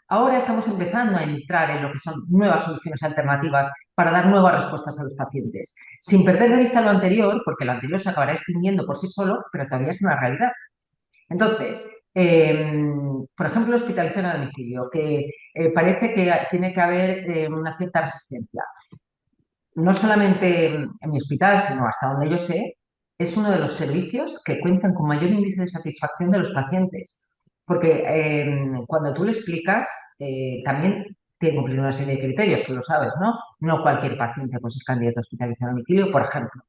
Ahora estamos empezando a entrar en lo que son nuevas soluciones alternativas para dar nuevas respuestas a los pacientes, sin perder de vista lo anterior, porque lo anterior se acabará extinguiendo por sí solo, pero todavía es una realidad. Entonces, por ejemplo, hospitalización a domicilio, que parece que tiene que haber una cierta resistencia. No solamente en mi hospital, sino hasta donde yo sé, es uno de los servicios que cuentan con mayor índice de satisfacción de los pacientes. Porque cuando tú le explicas, también tiene que cumplir una serie de criterios, tú lo sabes, ¿no? No cualquier paciente puede ser candidato a hospitalización a domicilio, por ejemplo.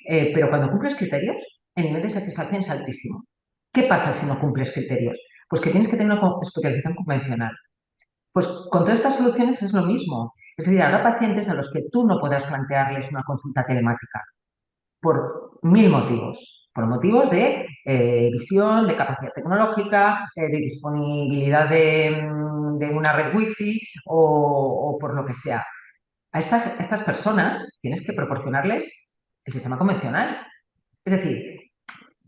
Pero cuando cumples criterios, el nivel de satisfacción es altísimo. ¿Qué pasa si no cumples criterios? Pues que tienes que tener una hospitalización convencional. Pues con todas estas soluciones es lo mismo. Es decir, habrá pacientes a los que tú no podrás plantearles una consulta telemática por mil motivos. Por motivos de visión, de capacidad tecnológica, de disponibilidad de una red wifi o por lo que sea. A estas personas tienes que proporcionarles el sistema convencional. Es decir,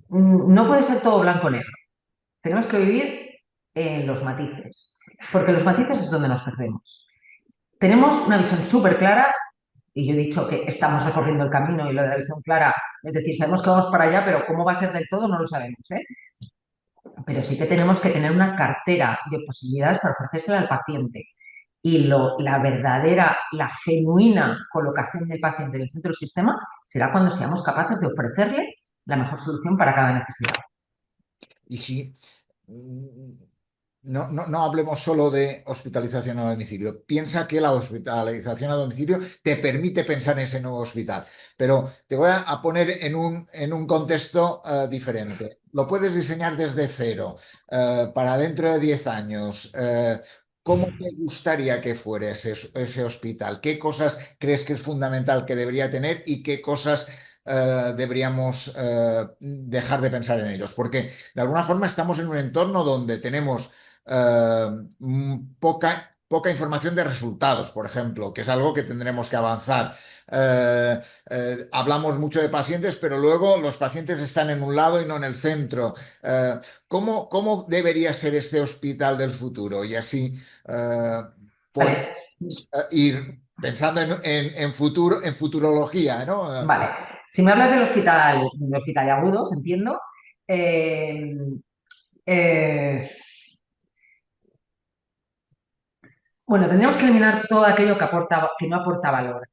no puede ser todo blanco o negro. Tenemos que vivir en los matices, porque los matices es donde nos perdemos. Tenemos una visión súper clara, y yo he dicho que estamos recorriendo el camino y lo de la visión clara, es decir, sabemos que vamos para allá, pero cómo va a ser del todo no lo sabemos, ¿eh? Pero sí que tenemos que tener una cartera de posibilidades para ofrecérsela al paciente. Y la verdadera, la genuina colocación del paciente en el centro del sistema será cuando seamos capaces de ofrecerle la mejor solución para cada necesidad. Y si no hablemos solo de hospitalización a domicilio. Piensa que la hospitalización a domicilio te permite pensar en ese nuevo hospital, pero te voy a poner en un contexto diferente. Lo puedes diseñar desde cero para dentro de 10 años. ¿Cómo te gustaría que fuera ese hospital? ¿Qué cosas crees que es fundamental que debería tener y qué cosas deberíamos dejar de pensar en ellos? Porque de alguna forma estamos en un entorno donde tenemos poca información de resultados, por ejemplo, que es algo que tendremos que avanzar. Hablamos mucho de pacientes, pero luego los pacientes están en un lado y no en el centro. ¿Cómo debería ser este hospital del futuro? Y así eh, podemos Vale, ir. pensando en futuro, en futurología, ¿no? Vale, si me hablas del hospital de agudos, entiendo. eh, eh, Bueno, tendríamos que eliminar todo aquello que no aporta valor.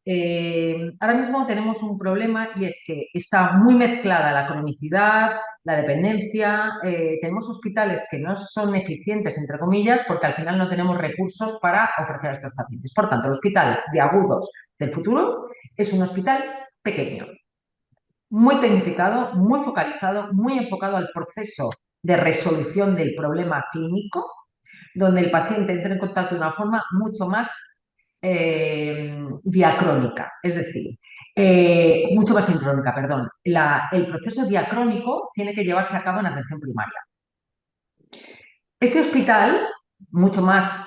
Ahora mismo tenemos un problema y es que está muy mezclada la cronicidad, la dependencia. Tenemos hospitales que no son eficientes, entre comillas, porque al final no tenemos recursos para ofrecer a estos pacientes. Por tanto, el hospital de agudos del futuro es un hospital pequeño, muy tecnificado, muy focalizado, muy enfocado al proceso de resolución del problema clínico, donde el paciente entra en contacto de una forma mucho más diacrónica, es decir, mucho más sincrónica, perdón. El proceso diacrónico tiene que llevarse a cabo en atención primaria. Este hospital, mucho más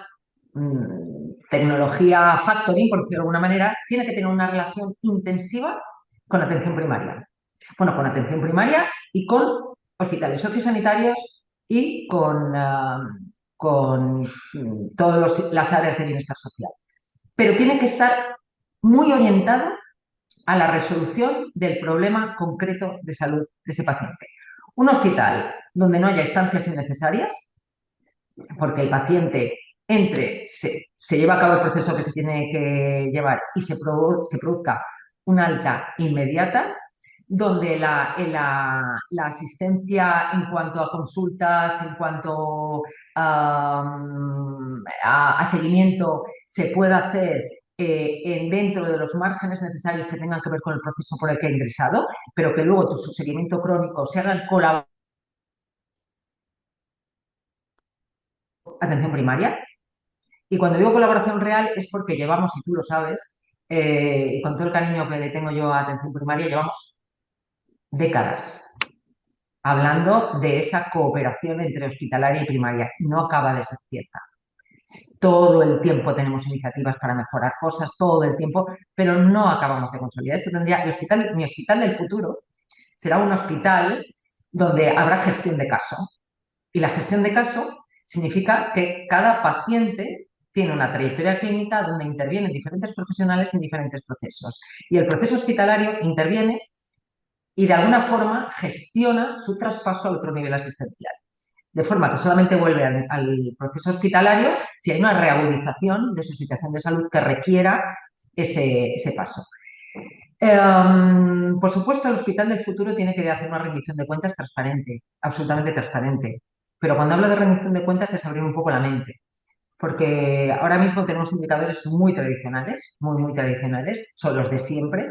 tecnología factoring, por decirlo de alguna manera, tiene que tener una relación intensiva con la atención primaria. Bueno, con atención primaria y con hospitales sociosanitarios y con todas las áreas de bienestar social. Pero tiene que estar muy orientado a la resolución del problema concreto de salud de ese paciente. Un hospital donde no haya estancias innecesarias, porque el paciente se lleva a cabo el proceso que se tiene que llevar y se produzca una alta inmediata, donde la asistencia en cuanto a consultas, en cuanto a seguimiento, se pueda hacer dentro de los márgenes necesarios que tengan que ver con el proceso por el que ha ingresado, pero que luego su seguimiento crónico se haga en colaboración con atención primaria. Y cuando digo colaboración real es porque llevamos, y tú lo sabes, y con todo el cariño que le tengo yo a atención primaria, llevamos décadas hablando de esa cooperación entre hospitalaria y primaria. No acaba de ser cierta. Todo el tiempo tenemos iniciativas para mejorar cosas, todo el tiempo, pero no acabamos de consolidar. Esto tendría, mi hospital del futuro será un hospital donde habrá gestión de caso. Y la gestión de caso significa que cada paciente tiene una trayectoria clínica donde intervienen diferentes profesionales en diferentes procesos. Y el proceso hospitalario interviene y de alguna forma gestiona su traspaso a otro nivel asistencial. De forma que solamente vuelve al proceso hospitalario si hay una reagudización de su situación de salud que requiera ese paso. Por supuesto, el hospital del futuro tiene que hacer una rendición de cuentas transparente, absolutamente transparente. Pero cuando hablo de rendición de cuentas es abrir un poco la mente, porque ahora mismo tenemos indicadores muy tradicionales, muy tradicionales, son los de siempre.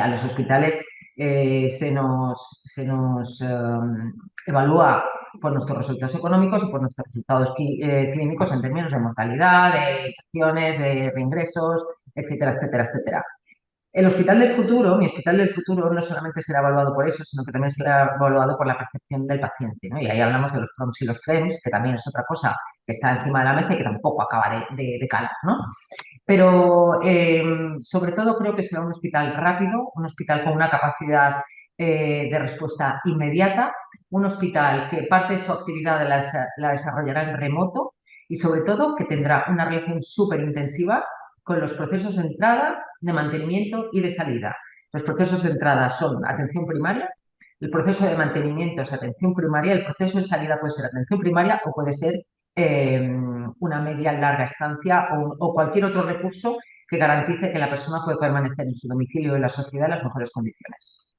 A los hospitales se nos evalúa por nuestros resultados económicos y por nuestros resultados clínicos en términos de mortalidad, de infecciones, de reingresos, etcétera, etcétera, etcétera. El hospital del futuro, mi hospital del futuro, no solamente será evaluado por eso, sino que también será evaluado por la percepción del paciente, ¿no? Y ahí hablamos de los PROMs y los PREMs, que también es otra cosa que está encima de la mesa y que tampoco acaba de calar, ¿no? Pero sobre todo creo que será un hospital rápido, un hospital con una capacidad de respuesta inmediata, un hospital que parte de su actividad la desarrollará en remoto y sobre todo que tendrá una relación súper intensiva con los procesos de entrada, de mantenimiento y de salida. Los procesos de entrada son atención primaria, el proceso de mantenimiento es atención primaria, el proceso de salida puede ser atención primaria o puede ser una media larga estancia o cualquier otro recurso que garantice que la persona puede permanecer en su domicilio y en la sociedad en las mejores condiciones.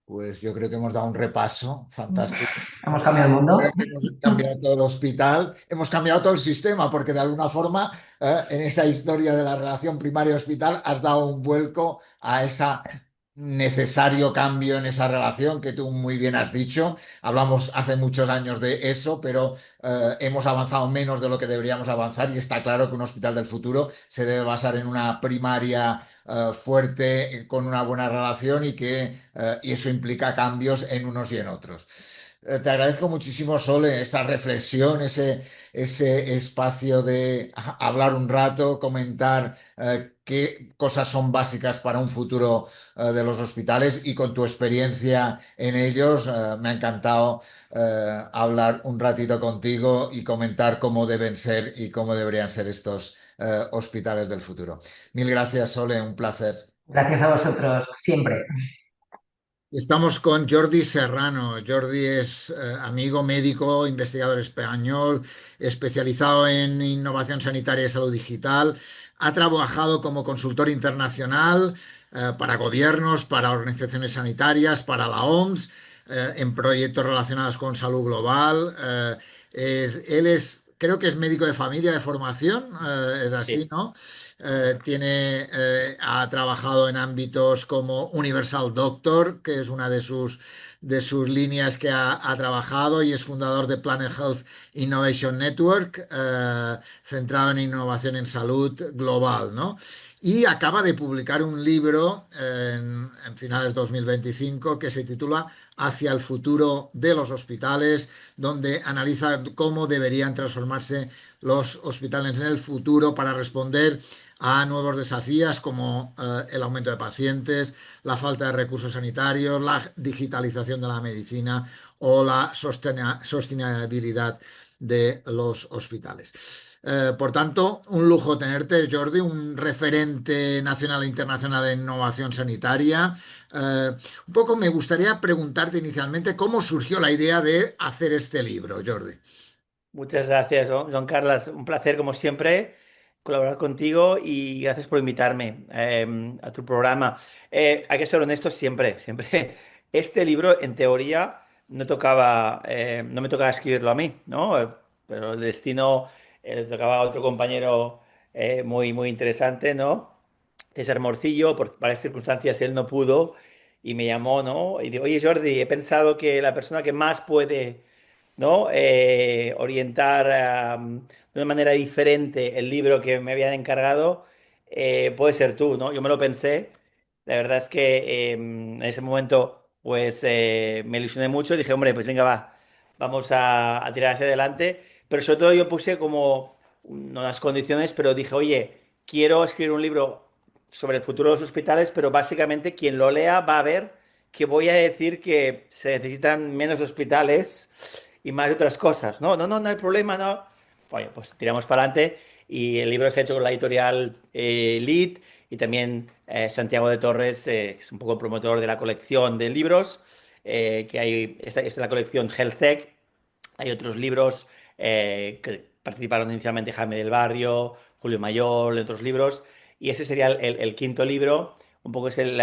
Pues yo creo que hemos dado un repaso fantástico. Hemos cambiado el mundo. Creo que hemos cambiado todo el hospital, hemos cambiado todo el sistema, porque de alguna forma en esa historia de la relación primaria-hospital has dado un vuelco a ese necesario cambio en esa relación que tú muy bien has dicho. Hablamos hace muchos años de eso, pero hemos avanzado menos de lo que deberíamos avanzar y está claro que un hospital del futuro se debe basar en una primaria fuerte, con una buena relación y eso implica cambios en unos y en otros. Te agradezco muchísimo, Sole, esa reflexión, ese espacio de hablar un rato, comentar qué cosas son básicas para un futuro de los hospitales y con tu experiencia en ellos me ha encantado hablar un ratito contigo y comentar cómo deben ser y cómo deberían ser estos hospitales del futuro. Mil gracias, Sole, un placer. Gracias a vosotros, siempre. Estamos con Jordi Serrano. Jordi es amigo médico, investigador español, especializado en innovación sanitaria y salud digital. Ha trabajado como consultor internacional para gobiernos, para organizaciones sanitarias, para la OMS, en proyectos relacionados con salud global. Él es, creo que es médico de familia de formación, es así, Sí. ¿no? Ha trabajado en ámbitos como Universal Doctor, que es una de sus líneas que ha trabajado, y es fundador de Planet Health Innovation Network, centrado en innovación en salud global, ¿no? Y acaba de publicar un libro en finales de 2025 que se titula Hacia el futuro de los hospitales, donde analiza cómo deberían transformarse los hospitales en el futuro para responder a nuevos desafíos como el aumento de pacientes, la falta de recursos sanitarios, la digitalización de la medicina o la sostenibilidad de los hospitales. Por tanto, un lujo tenerte, Jordi, un referente nacional e internacional en innovación sanitaria. Un poco me gustaría preguntarte inicialmente cómo surgió la idea de hacer este libro, Jordi. Muchas gracias, Joan Carlos. Un placer, como siempre, colaborar contigo y gracias por invitarme a tu programa. Hay que ser honestos siempre, siempre. Este libro, en teoría, no me tocaba escribirlo a mí, ¿no? Pero el destino le tocaba a otro compañero muy, muy interesante, ¿no? César Morcillo, por varias circunstancias él no pudo y me llamó, ¿no? Y dijo, oye Jordi, he pensado que la persona que más puede, ¿no? Orientar de una manera diferente el libro que me habían encargado, puede ser tú, ¿no? Yo me lo pensé. La verdad es que en ese momento, pues me ilusioné mucho. Dije, hombre, pues venga, va, vamos a tirar hacia adelante. Pero sobre todo yo puse como, no las condiciones, pero dije, oye, quiero escribir un libro sobre el futuro de los hospitales, pero básicamente quien lo lea va a ver que voy a decir que se necesitan menos hospitales y más de otras cosas. No, no, no, no hay problema, no. Oye, pues tiramos para adelante y el libro se ha hecho con la editorial Lead y también Santiago de Torres, es un poco el promotor de la colección de libros que hay. Esta es la colección HealthTech. Hay otros libros que participaron inicialmente Jaime del Barrio, Julio Mayol, otros libros. Y ese sería el quinto libro. Un poco es el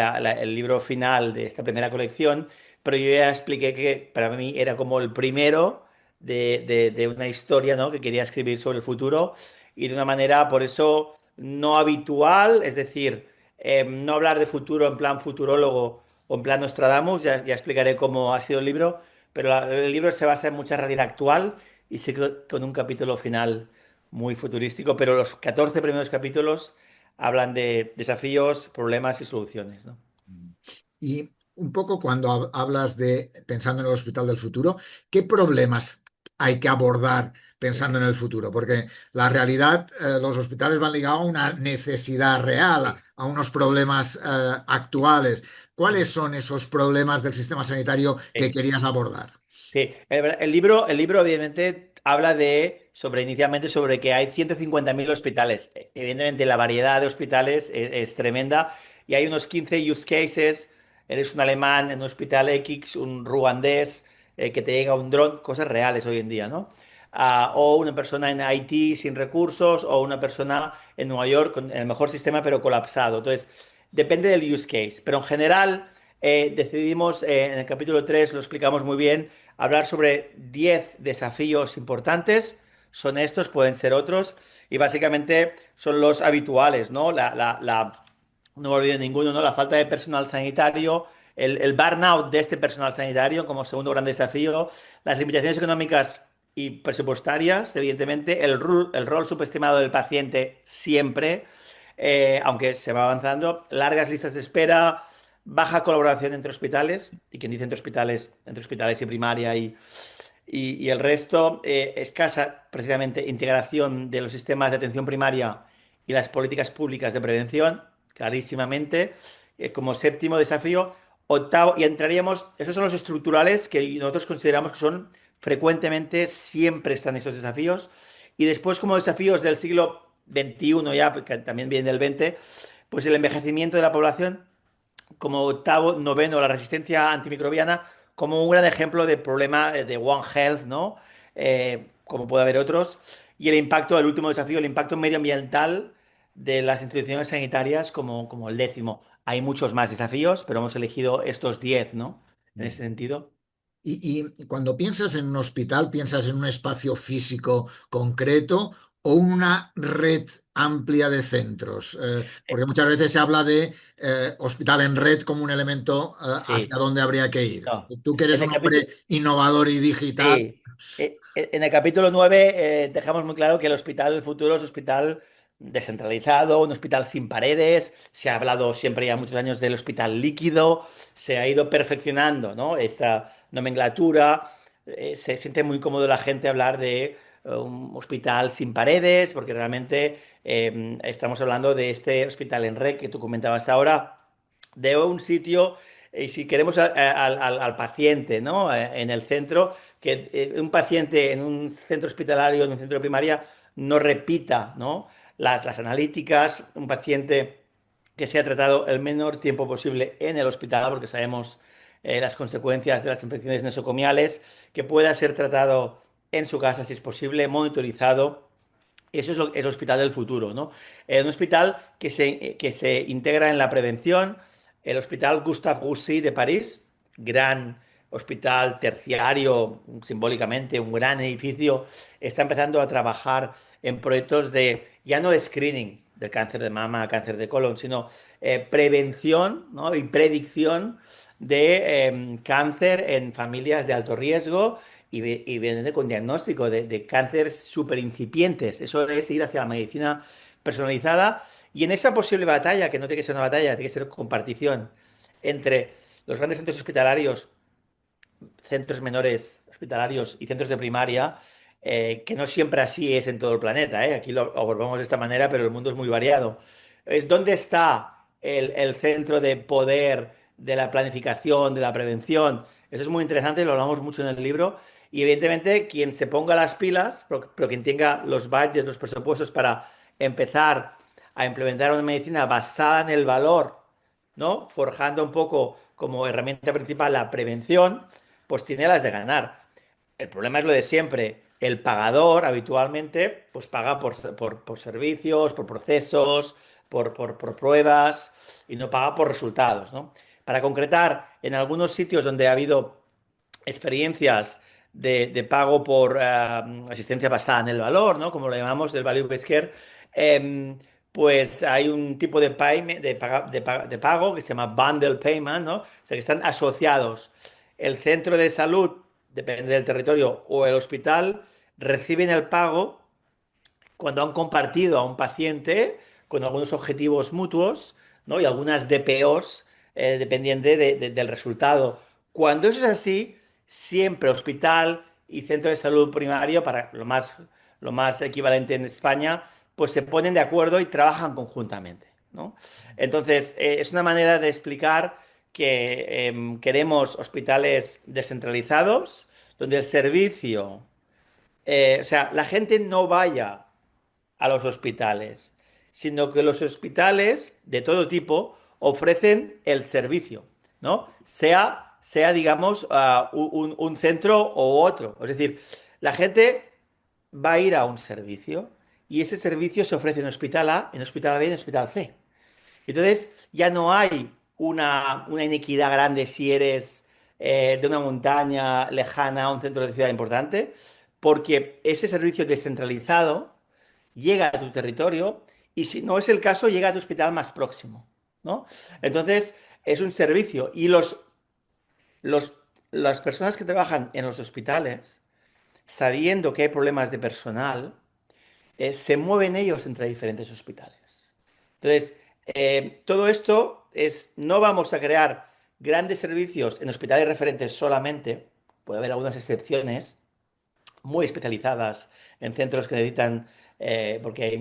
libro final de esta primera colección. Pero yo ya expliqué que para mí era como el primero de una historia, ¿no? Que quería escribir sobre el futuro y de una manera, por eso, no habitual. Es decir, no hablar de futuro en plan futurólogo o en plan Nostradamus. Ya explicaré cómo ha sido el libro, pero el libro se basa en mucha realidad actual y sí que con un capítulo final muy futurístico, pero los 14 primeros capítulos hablan de desafíos, problemas y soluciones, ¿no? Y un poco cuando hablas de pensando en el hospital del futuro, ¿qué problemas hay que abordar pensando en el futuro? Porque la realidad, los hospitales van ligados a una necesidad real, Sí, a unos problemas actuales. ¿Cuáles son esos problemas del sistema sanitario que sí. querías abordar? Sí, el libro obviamente habla inicialmente sobre que hay 150.000 hospitales. Evidentemente la variedad de hospitales es tremenda y hay unos 15 use cases. Eres un alemán en un hospital X, un ruandés, que te llega un dron, cosas reales hoy en día, ¿no? O una persona en Haití sin recursos o una persona en Nueva York con el mejor sistema pero colapsado. Entonces, depende del use case. Pero en general decidimos, en el capítulo 3 lo explicamos muy bien, hablar sobre 10 desafíos importantes. Son estos, pueden ser otros, y básicamente son los habituales, ¿no? No me olvido ninguno, ¿no? La falta de personal sanitario, el burnout de este personal sanitario como segundo gran desafío, las limitaciones económicas y presupuestarias, evidentemente, el rol subestimado del paciente siempre, aunque se va avanzando, largas listas de espera, baja colaboración entre hospitales, y quien dice entre hospitales y primaria y el resto, escasa precisamente integración de los sistemas de atención primaria y las políticas públicas de prevención, clarísimamente, como séptimo desafío. Octavo, y entraríamos, esos son los estructurales que nosotros consideramos que son frecuentemente, siempre están esos desafíos. Y después, como desafíos del siglo XXI ya, que también viene del 20, pues el envejecimiento de la población como octavo, noveno, la resistencia antimicrobiana, como un gran ejemplo de problema de One Health, ¿no? Como puede haber otros. Y el impacto, el último desafío, el impacto medioambiental de las instituciones sanitarias como el décimo. Hay muchos más desafíos, pero hemos elegido estos 10, ¿no? En ese sentido. Y cuando piensas en un hospital, ¿piensas en un espacio físico concreto o una red amplia de centros? Porque muchas veces se habla de hospital en red como un elemento hacia Sí, donde habría que ir. no. Tú que eres En el un capítulo, hombre innovador y digital. Sí. En el capítulo 9 dejamos muy claro que el hospital del futuro es un hospital descentralizado, un hospital sin paredes. Se ha hablado siempre ya muchos años del hospital líquido, se ha ido perfeccionando, ¿no? Esta nomenclatura. Se siente muy cómodo la gente hablar de un hospital sin paredes, porque realmente estamos hablando de este hospital en red que tú comentabas ahora, de un sitio, y si queremos al paciente, ¿no? En el centro, que un paciente en un centro hospitalario, en un centro de primaria, no repita, ¿no? Las analíticas, un paciente que sea tratado el menor tiempo posible en el hospital, porque sabemos las consecuencias de las infecciones nosocomiales, que pueda ser tratado en su casa si es posible, monitorizado. Eso es el hospital del futuro, ¿no? Un hospital que se integra en la prevención. El Hospital Gustave Roussy de París, gran hospital terciario, simbólicamente un gran edificio, está empezando a trabajar en proyectos de, ya no screening del cáncer de mama, cáncer de colon, sino prevención, ¿no? Y predicción de cáncer en familias de alto riesgo y viene con diagnóstico de cánceres súper incipientes. Eso es ir hacia la medicina personalizada. Y en esa posible batalla, que no tiene que ser una batalla, tiene que ser compartición entre los grandes centros hospitalarios, centros menores hospitalarios y centros de primaria, que no siempre así es en todo el planeta, ¿eh? Aquí lo abordamos de esta manera, pero el mundo es muy variado. ¿Dónde está el centro de poder de la planificación, de la prevención? Eso es muy interesante, lo hablamos mucho en el libro. Y evidentemente, quien se ponga las pilas, pero quien tenga los budgets, los presupuestos para empezar a implementar una medicina basada en el valor, ¿no? Forjando un poco como herramienta principal la prevención, pues tiene las de ganar. El problema es lo de siempre. El pagador habitualmente pues paga por servicios, por procesos, por pruebas y no paga por resultados, ¿no? Para concretar, en algunos sitios donde ha habido experiencias de pago por asistencia basada en el valor, ¿no? Como lo llamamos, del value-based care, pues hay un tipo de pago que se llama bundle payment, ¿no? O sea, que están asociados. El centro de salud, depende del territorio, o el hospital, reciben el pago cuando han compartido a un paciente con algunos objetivos mutuos, ¿no? Y algunas DPOs dependiente del resultado. Cuando eso es así, siempre hospital y centro de salud primario, para lo más equivalente en España, pues se ponen de acuerdo y trabajan conjuntamente, ¿no? Entonces, es una manera de explicar que queremos hospitales descentralizados, donde el servicio, o sea, la gente no vaya a los hospitales, sino que los hospitales de todo tipo ofrecen el servicio, ¿no? Sea digamos, un centro u otro. Es decir, la gente va a ir a un servicio y ese servicio se ofrece en hospital A, en hospital B, en hospital C. Entonces, ya no hay una inequidad grande si eres de una montaña lejana a un centro de ciudad importante, porque ese servicio descentralizado llega a tu territorio y si no es el caso, llega a tu hospital más próximo, ¿no? Entonces, es un servicio y los, las personas que trabajan en los hospitales, sabiendo que hay problemas de personal, se mueven ellos entre diferentes hospitales. Entonces, todo esto es, no vamos a crear grandes servicios en hospitales referentes solamente, puede haber algunas excepciones, muy especializadas en centros que necesitan, porque hay,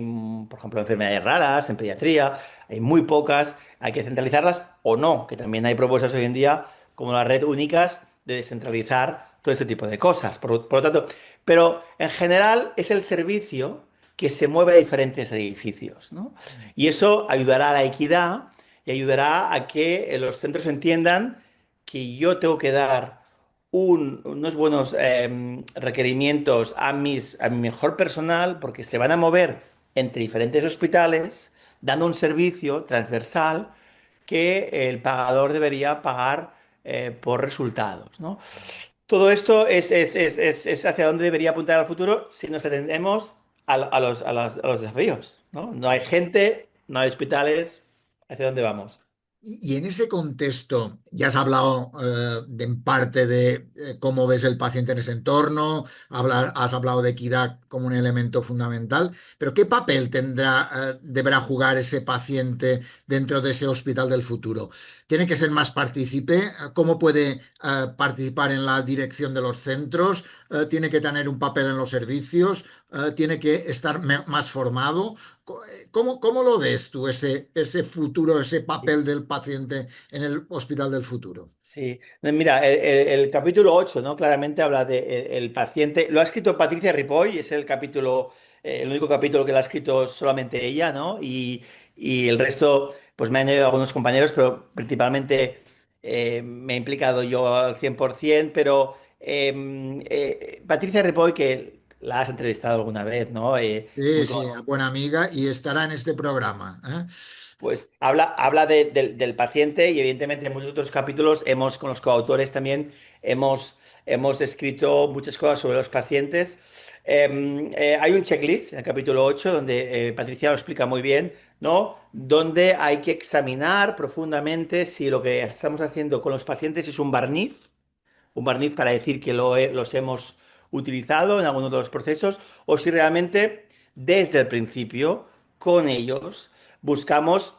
por ejemplo, enfermedades raras en pediatría, hay muy pocas, hay que centralizarlas o no, que también hay propuestas hoy en día como la red únicas de descentralizar todo ese tipo de cosas. Por lo tanto, pero en general es el servicio que se mueve a diferentes edificios, ¿no? Y eso ayudará a la equidad y ayudará a que los centros entiendan que yo tengo que dar unos buenos requerimientos a mi mejor personal porque se van a mover entre diferentes hospitales dando un servicio transversal que el pagador debería pagar por resultados, ¿no? Todo esto es hacia dónde debería apuntar al futuro si nos atendemos a los desafíos, ¿no? No hay gente, no hay hospitales, ¿hacia dónde vamos? Y en ese contexto, ya has hablado en parte de cómo ves el paciente en ese entorno, has hablado de equidad como un elemento fundamental, pero ¿qué papel deberá jugar ese paciente dentro de ese hospital del futuro? ¿Tiene que ser más partícipe? ¿Cómo puede participar en la dirección de los centros? ¿Tiene que tener un papel en los servicios? ¿Tiene que estar más formado? ¿Cómo lo ves tú, ese futuro, ese papel del paciente en el hospital del futuro? Sí, no, mira, el capítulo 8, ¿no? Claramente habla de el paciente. Lo ha escrito Patricia Ripoll, es el capítulo, el único capítulo que lo ha escrito solamente ella, ¿no? Y el resto, pues me han ayudado algunos compañeros, pero principalmente me he implicado yo al 100%. Pero Patricia Ripoll, que la has entrevistado alguna vez, ¿no? Sí, Muy sí, buena amiga y estará en este programa. ¿Eh? Pues habla del paciente y evidentemente en muchos otros capítulos con los coautores también hemos escrito muchas cosas sobre los pacientes. Hay un checklist en el capítulo 8 donde Patricia lo explica muy bien, ¿no? Donde hay que examinar profundamente si lo que estamos haciendo con los pacientes es un barniz para decir que los hemos utilizado en algunos de los procesos, o si realmente desde el principio con ellos buscamos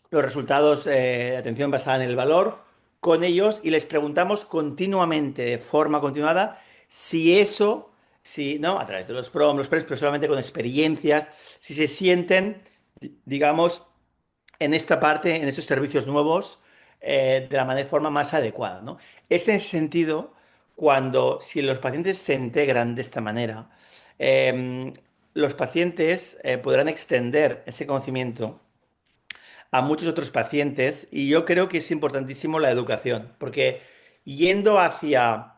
los resultados de atención basada en el valor con ellos y les preguntamos continuamente, de forma continuada, si eso, si, ¿no? A través de los PROM, los PRES, pero solamente con experiencias, si se sienten, digamos, en esta parte, en estos servicios nuevos, de la forma más adecuada, ¿no? Es en ese sentido cuando, si los pacientes se integran de esta manera, eh, los pacientes podrán extender ese conocimiento a muchos otros pacientes y yo creo que es importantísimo la educación, porque yendo hacia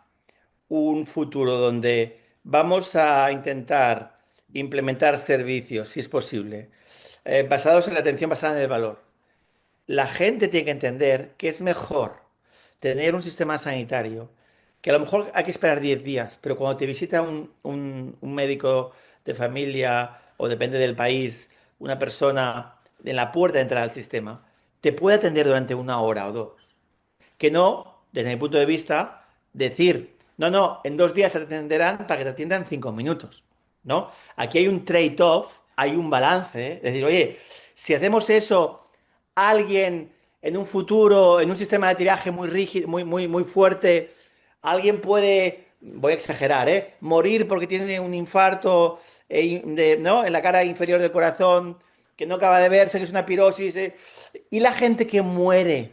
un futuro donde vamos a intentar implementar servicios, si es posible, basados en la atención basada en el valor, la gente tiene que entender que es mejor tener un sistema sanitario, que a lo mejor hay que esperar 10 días, pero cuando te visita un médico de familia o depende del país, una persona en la puerta de entrada al sistema, te puede atender durante una hora o dos. Que no, desde mi punto de vista, decir, no, no, en 2 días te atenderán para que te atiendan 5 minutos, ¿no? Aquí hay un trade-off, hay un balance, ¿eh? Es decir, oye, si hacemos eso, alguien en un futuro, en un sistema de tiraje muy rígido, muy fuerte, alguien puede, voy a exagerar, morir porque tiene un infarto ¿no? En la cara inferior del corazón, que no acaba de verse, que es una pirosis, y la gente que muere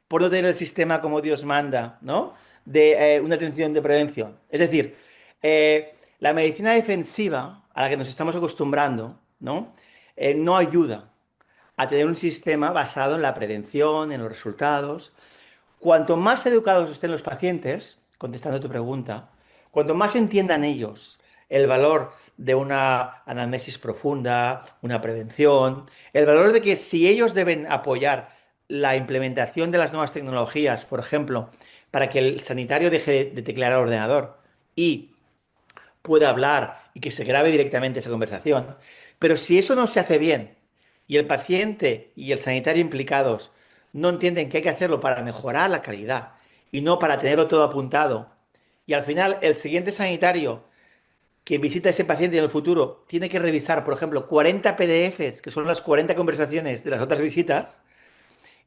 por no tener el sistema como Dios manda, ¿no? De una atención de prevención. Es decir, la medicina defensiva a la que nos estamos acostumbrando, ¿no? No ayuda a tener un sistema basado en la prevención, en los resultados. Cuanto más educados estén los pacientes, contestando tu pregunta, cuanto más entiendan ellos el valor de una anamnesis profunda, una prevención, el valor de que si ellos deben apoyar la implementación de las nuevas tecnologías, por ejemplo, para que el sanitario deje de teclear al ordenador y pueda hablar y que se grabe directamente esa conversación, pero si eso no se hace bien y el paciente y el sanitario implicados no entienden que hay que hacerlo para mejorar la calidad y no para tenerlo todo apuntado, y al final el siguiente sanitario que visita a ese paciente en el futuro tiene que revisar, por ejemplo, 40 PDFs, que son las 40 conversaciones de las otras visitas,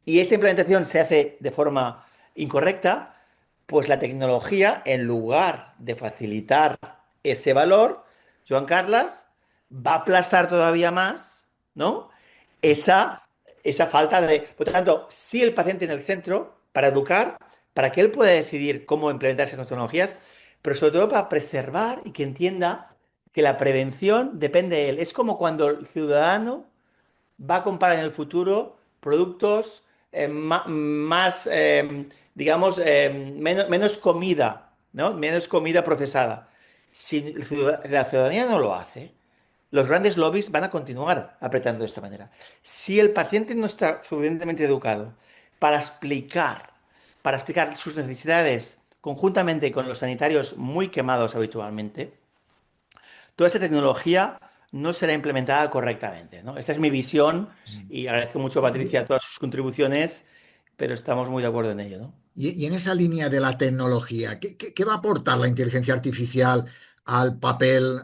y esa implementación se hace de forma incorrecta, pues la tecnología, en lugar de facilitar ese valor, Joan Carlas, va a aplastar todavía más, ¿no? Esa, esa falta de... Por lo tanto, sí el paciente en el centro para educar, para que él pueda decidir cómo implementar esas tecnologías, pero sobre todo para preservar y que entienda que la prevención depende de él. Es como cuando el ciudadano va a comprar en el futuro productos más, digamos, menos comida, ¿no? Menos comida procesada. Si la ciudadanía no lo hace, los grandes lobbies van a continuar apretando de esta manera. Si el paciente no está suficientemente educado para explicar, para explicar sus necesidades conjuntamente con los sanitarios muy quemados habitualmente, toda esta tecnología no será implementada correctamente, ¿no? Esta es mi visión y agradezco mucho a Patricia todas sus contribuciones, pero estamos muy de acuerdo en ello, ¿no? Y en esa línea de la tecnología, ¿qué va a aportar la inteligencia artificial al papel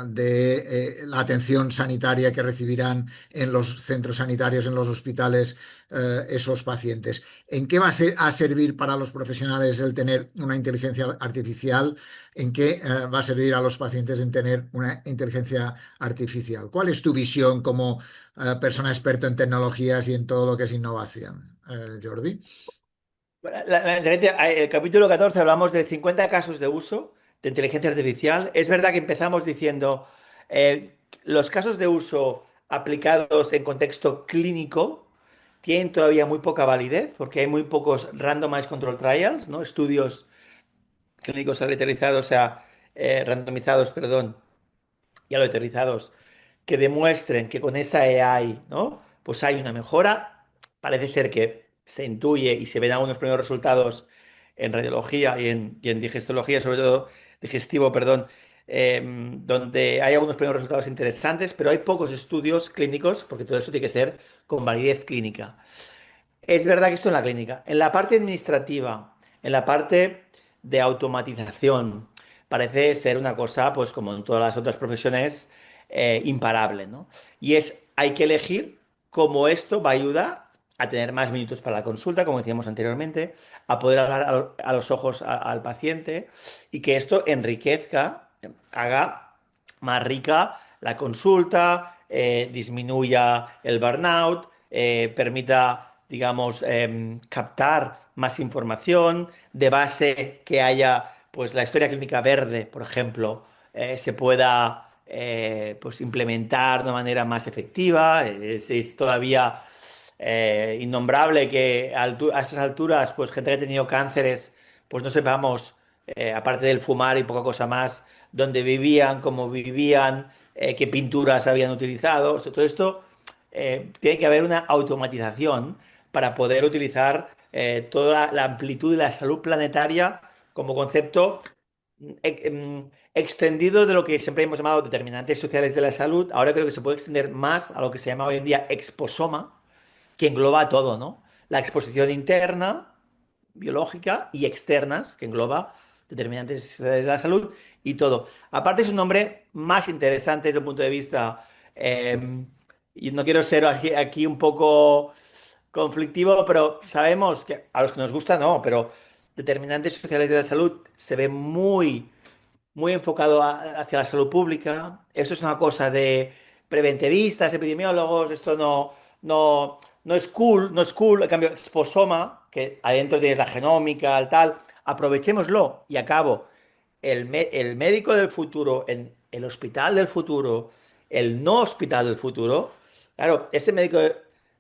de la atención sanitaria que recibirán en los centros sanitarios, en los hospitales, esos pacientes? ¿En qué va a servir para los profesionales el tener una inteligencia artificial? ¿En qué va a servir a los pacientes en tener una inteligencia artificial? ¿Cuál es tu visión como persona experta en tecnologías y en todo lo que es innovación, Jordi? El capítulo 14 hablamos de 50 casos de uso de inteligencia artificial. Es verdad que empezamos diciendo los casos de uso aplicados en contexto clínico tienen todavía muy poca validez porque hay muy pocos randomized control trials, ¿no? Estudios clínicos aleatorizados, o sea, randomizados, perdón, y aleatorizados que demuestren que con esa AI, ¿no? Pues hay una mejora. Parece ser que se intuye y se ven algunos primeros resultados en radiología y en digestología, sobre todo digestivo, perdón, donde hay algunos primeros resultados interesantes, pero hay pocos estudios clínicos, porque todo esto tiene que ser con validez clínica. Es verdad que esto en la clínica. En la parte administrativa, en la parte de automatización, parece ser una cosa, pues como en todas las otras profesiones, imparable, ¿no? Y hay que elegir cómo esto va a ayudar a tener más minutos para la consulta, como decíamos anteriormente, a poder hablar a los ojos al paciente y que esto enriquezca, haga más rica la consulta, disminuya el burnout, permita, digamos, captar más información, de base que haya, pues, la historia clínica verde, por ejemplo, se pueda, pues, implementar de una manera más efectiva. Es todavía innombrable que a estas alturas, pues, gente que ha tenido cánceres, pues no sepamos, aparte del fumar y poca cosa más, dónde vivían, cómo vivían, qué pinturas habían utilizado. O sea, todo esto tiene que haber una automatización para poder utilizar toda la amplitud de la salud planetaria como concepto extendido de lo que siempre hemos llamado determinantes sociales de la salud. Ahora creo que se puede extender más a lo que se llama hoy en día exposoma, que engloba todo, ¿no? La exposición interna, biológica, y externas, que engloba determinantes de la salud y todo. Aparte es un nombre más interesante desde un punto de vista, y no quiero ser aquí un poco conflictivo, pero sabemos que a los que nos gusta no, pero determinantes sociales de la salud se ve muy enfocado hacia la salud pública. Esto es una cosa de preventivistas, epidemiólogos, esto no es cool, no es cool. En cambio, exposoma, que adentro tienes la genómica, el tal, aprovechémoslo y acabo. El médico del futuro, en el hospital del futuro, el no hospital del futuro, claro, ese médico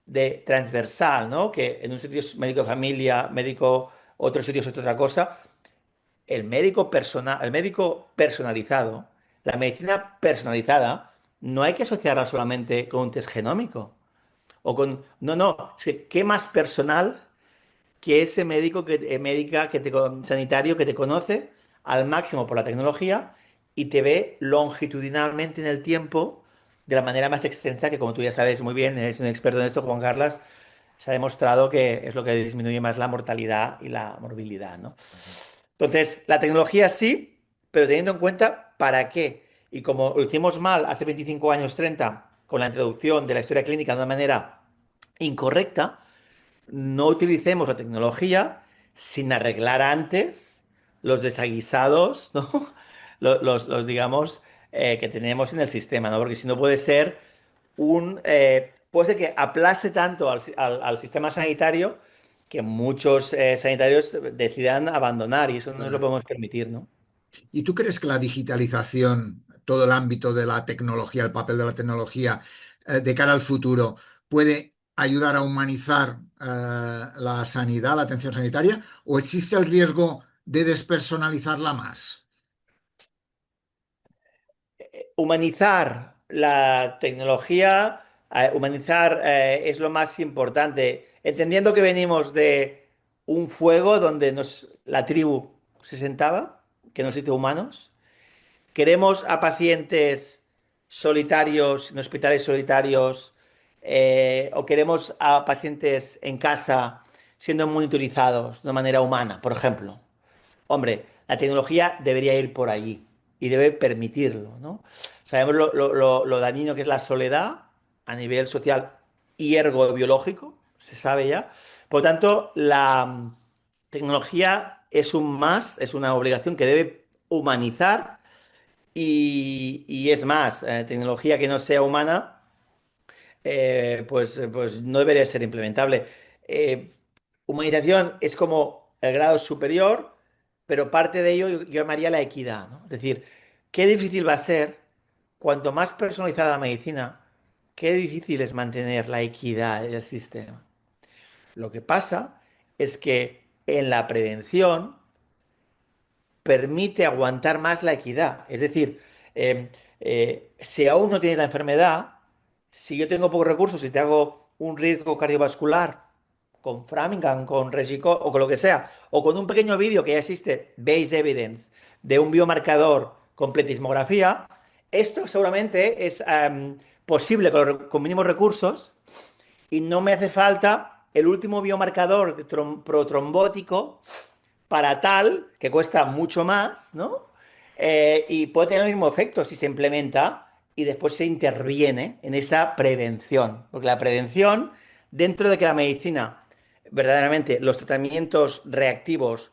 de transversal, ¿no? Que en un sitio es médico de familia, médico, otro sitio es otra cosa, el médico personalizado, la medicina personalizada, no hay que asociarla solamente con un test genómico o con, no, no, es que, ¿qué más personal que ese médico médica sanitario que te conoce al máximo por la tecnología y te ve longitudinalmente en el tiempo de la manera más extensa que, como tú ya sabes muy bien, eres un experto en esto, Juan Carlos, se ha demostrado que es lo que disminuye más la mortalidad y la morbilidad, ¿no? Entonces, la tecnología sí, pero teniendo en cuenta para qué. Y como lo hicimos mal hace 25 años, 30, con la introducción de la historia clínica de una manera incorrecta, no utilicemos la tecnología sin arreglar antes los desaguisados, ¿no? Digamos, que tenemos en el sistema, ¿no? Porque si no puede ser puede ser que aplaste tanto al sistema sanitario que muchos sanitarios decidan abandonar y eso no nos lo Claro. podemos permitir, ¿no? ¿Y tú crees que la digitalización todo el ámbito de la tecnología, el papel de la tecnología de cara al futuro, puede ayudar a humanizar la sanidad, la atención sanitaria, o existe el riesgo de despersonalizarla más? Humanizar la tecnología, humanizar es lo más importante, entendiendo que venimos de un fuego donde la tribu se sentaba, que nos hizo humanos. Queremos a pacientes solitarios, en hospitales solitarios, o queremos a pacientes en casa siendo monitorizados de una manera humana, por ejemplo. Hombre, la tecnología debería ir por allí y debe permitirlo, ¿no? Sabemos lo dañino que es la soledad a nivel social y ergobiológico, se sabe ya. Por lo tanto, la tecnología es un más, es una obligación que debe humanizar y es más, tecnología que no sea humana, pues no debería ser implementable. Eh, Humanización es como el grado superior, pero parte de ello yo llamaría la equidad, ¿no? Es decir, qué difícil va a ser, cuanto más personalizada la medicina, qué difícil es mantener la equidad del sistema. Lo que pasa es que en la prevención permite aguantar más la equidad. Es decir, eh, si aún no tienes la enfermedad, si yo tengo pocos recursos y te hago un riesgo cardiovascular con Framingham, con Regico o con lo que sea, o con un pequeño vídeo que ya existe, base evidence, de un biomarcador con pletismografía, esto seguramente es posible con mínimos recursos y no me hace falta el último biomarcador de protrombótico para tal, que cuesta mucho más, ¿no? Y puede tener el mismo efecto si se implementa y después se interviene en esa prevención. Porque la prevención, dentro de que la medicina, verdaderamente, los tratamientos reactivos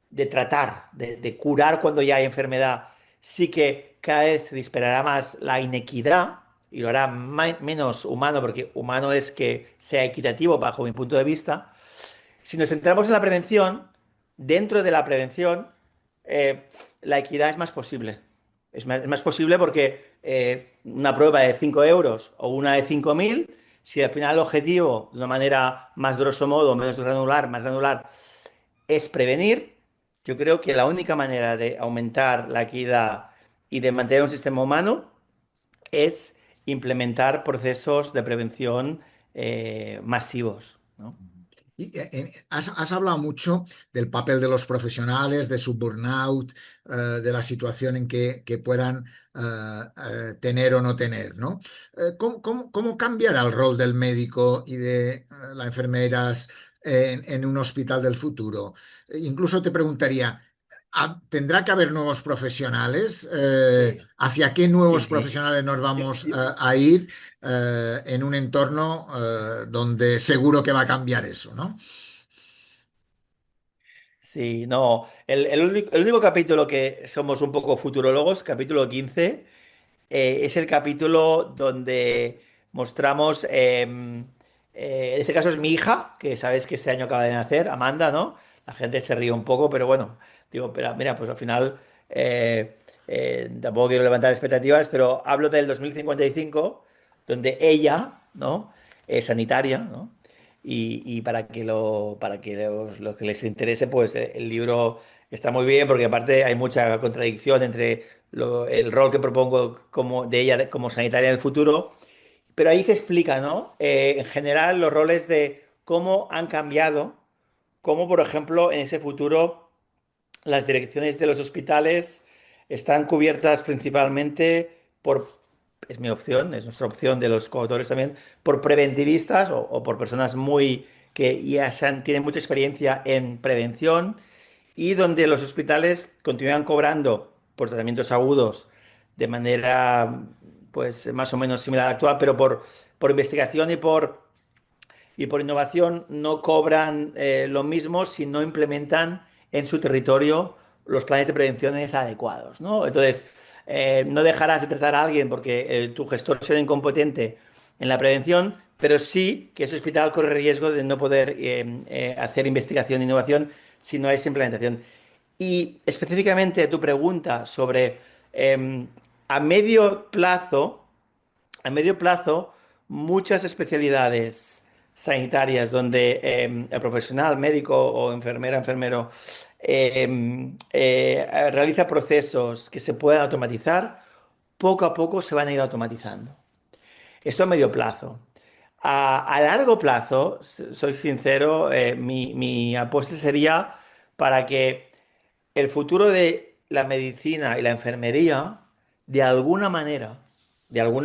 de tratar, de curar cuando ya hay enfermedad, sí que cada vez se disparará más la inequidad y lo hará menos humano, porque humano es que sea equitativo bajo mi punto de vista. Si nos centramos en la prevención, dentro de la prevención, la equidad es más posible. Es más posible porque una prueba de 5 euros o una de 5.000, si al final el objetivo, de una manera más grosso modo, menos granular, más granular, es prevenir, yo creo que la única manera de aumentar la equidad y de mantener un sistema humano es implementar procesos de prevención masivos, ¿no? Y, has hablado mucho del papel de los profesionales, de su burnout, de la situación en que puedan tener o no tener, ¿no? ¿Cómo cambiará el rol del médico y de las enfermeras en un hospital del futuro? Incluso te preguntaría, ¿tendrá que haber nuevos profesionales? Sí, ¿Hacia qué sí, nuevos sí. profesionales nos Yo- vamos yo- a ir en un entorno donde seguro que va a cambiar eso, ¿no? Sí, no. El único capítulo que somos un poco futurólogos, capítulo 15, es el capítulo donde mostramos, en este caso es mi hija, que sabes que este año acaba de nacer, Amanda, ¿no? La gente se ríe un poco, pero bueno, digo, pero mira, pues al final tampoco quiero levantar expectativas, pero hablo del 2055, donde ella, ¿no? Es sanitaria, ¿no? Y para que los que les interese, pues el libro está muy bien, porque aparte hay mucha contradicción entre el rol que propongo como, de ella como sanitaria en el futuro, pero ahí se explica, ¿no? En general, los roles de cómo han cambiado, cómo, por ejemplo, en ese futuro las direcciones de los hospitales están cubiertas principalmente por, es mi opción, es nuestra opción de los coautores también, por preventivistas o por personas que ya tienen mucha experiencia en prevención y donde los hospitales continúan cobrando por tratamientos agudos de manera pues más o menos similar a la actual, pero por investigación y por innovación no cobran lo mismo si no implementan en su territorio los planes de prevenciones adecuados, ¿no? Entonces, no dejarás de tratar a alguien porque tu gestor sea incompetente en la prevención, pero sí que ese hospital corre riesgo de no poder hacer investigación e innovación si no hay esa implementación. Y específicamente tu pregunta sobre a medio plazo, a medio plazo, muchas especialidades sanitarias donde el profesional médico o enfermera, enfermero realiza procesos que se puedan automatizar, poco a poco se van a ir automatizando. Esto a medio plazo. A largo plazo, soy sincero, mi apuesta sería para que el futuro de la medicina y la enfermería, de de alguna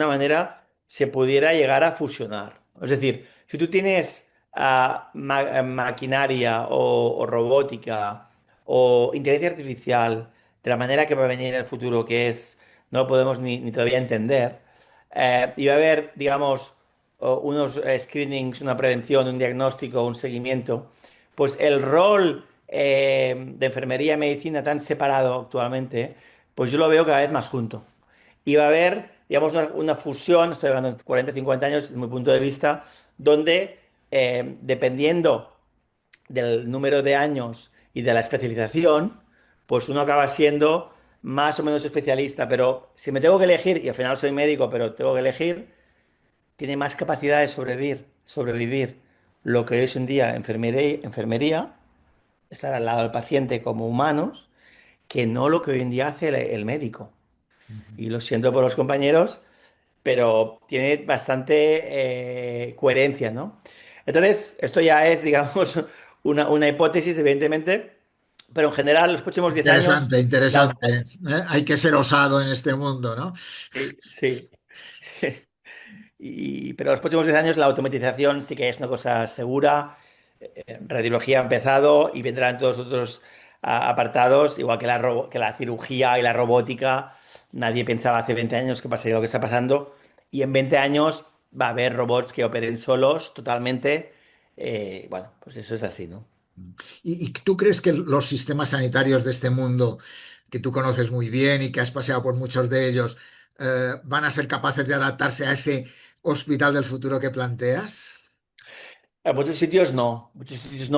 manera, se pudiera llegar a fusionar. Es decir, si tú tienes maquinaria o robótica o inteligencia artificial, de la manera que va a venir en el futuro, que es, no lo podemos ni todavía entender, y va a haber, digamos, unos screenings, una prevención, un diagnóstico, un seguimiento, pues el rol de enfermería y medicina tan separado actualmente, pues yo lo veo cada vez más junto. Y va a haber, digamos, una fusión, estoy hablando de 40, 50 años, desde mi punto de vista, donde dependiendo del número de años y de la especialización, pues uno acaba siendo más o menos especialista. Pero si me tengo que elegir, y al final soy médico, pero tengo que elegir, tiene más capacidad de sobrevivir lo que es hoy en día enfermería, estar al lado del paciente como humanos, que no lo que hoy en día hace el médico. Y lo siento por los compañeros, pero tiene bastante coherencia, ¿no? Entonces, esto ya es, digamos, una hipótesis, evidentemente, pero en general, los próximos 10 años, Interesante, la interesante. Hay que ser osado en este mundo, ¿no? sí, sí. Pero los próximos 10 años la automatización sí que es una cosa segura. Radiología ha empezado y vendrán todos los otros apartados, igual que que la cirugía y la robótica. Nadie pensaba hace 20 años que pasaría lo que está pasando. Y en 20 años va a haber robots que operen solos totalmente. Bueno, pues eso es así, ¿no? ¿Y tú crees que los sistemas sanitarios de este mundo, que tú conoces muy bien y que has paseado por muchos de ellos, van a ser capaces de adaptarse a ese hospital del futuro que planteas? En muchos sitios no,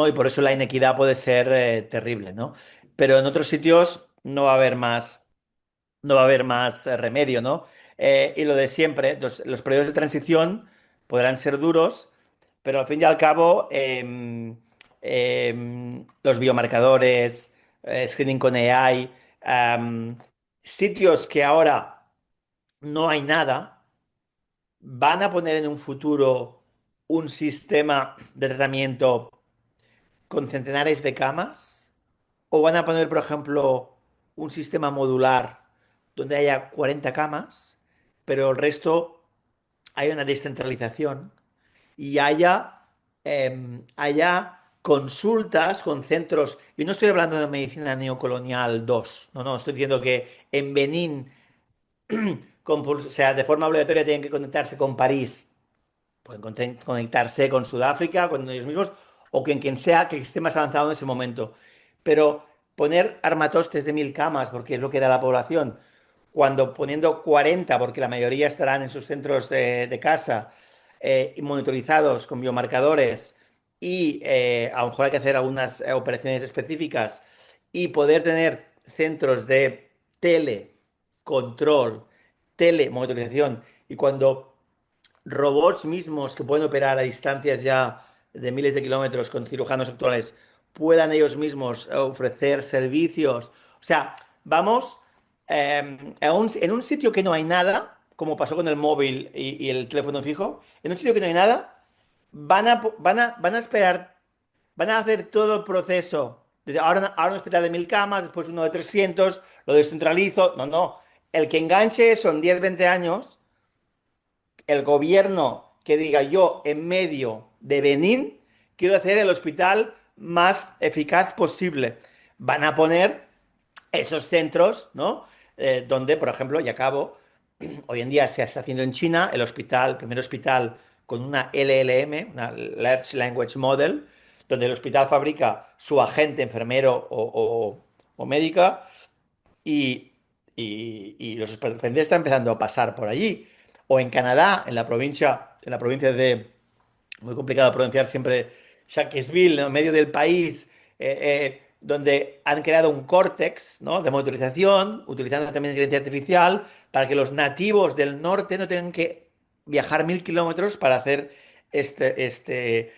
y por eso la inequidad puede ser terrible, ¿no? Pero en otros sitios no va a haber no va a haber más remedio, ¿no? Y lo de siempre, los periodos de transición podrán ser duros, pero al fin y al cabo, los biomarcadores, screening con AI, sitios que ahora no hay nada, van a poner en un futuro un sistema de tratamiento con centenares de camas, o van a poner, por ejemplo, un sistema modular donde haya 40 camas, pero el resto hay una descentralización y haya consultas con centros. Y no estoy hablando de medicina neocolonial 2, no, no, estoy diciendo que en Benín, o sea, de forma obligatoria tienen que conectarse con París, pueden conectarse con Sudáfrica, con ellos mismos, o con quien sea que esté más avanzado en ese momento. Pero poner armatostes de 1000 camas, porque es lo que da la población, cuando poniendo 40, porque la mayoría estarán en sus centros de casa, y monitorizados con biomarcadores, y a lo mejor hay que hacer algunas operaciones específicas, y poder tener centros de telecontrol, telemonitorización, y cuando robots mismos que pueden operar a distancias ya de miles de kilómetros con cirujanos actuales puedan ellos mismos ofrecer servicios. O sea, vamos en un sitio que no hay nada, como pasó con el móvil y el teléfono fijo, en un sitio que no hay nada, van a esperar, van a hacer todo el proceso. Ahora un hospital de 1000 camas, después uno de 300, lo descentralizo. No, no. El que enganche eso en 10 20 años, el gobierno que diga yo en medio de Benín quiero hacer el hospital más eficaz posible. Van a poner esos centros, ¿no? Donde, por ejemplo, y acabo, hoy en día se está haciendo en China el primer hospital con una LLM, una Large Language Model, donde el hospital fabrica su agente enfermero o médica y, y los pacientes están empezando a pasar por allí. O en Canadá, en la provincia de, muy complicado pronunciar siempre, Shakespeare, ¿no? En medio del país, donde han creado un córtex, ¿no?, de monitorización, utilizando también inteligencia artificial, para que los nativos del norte no tengan que viajar 1000 kilómetros para hacer ser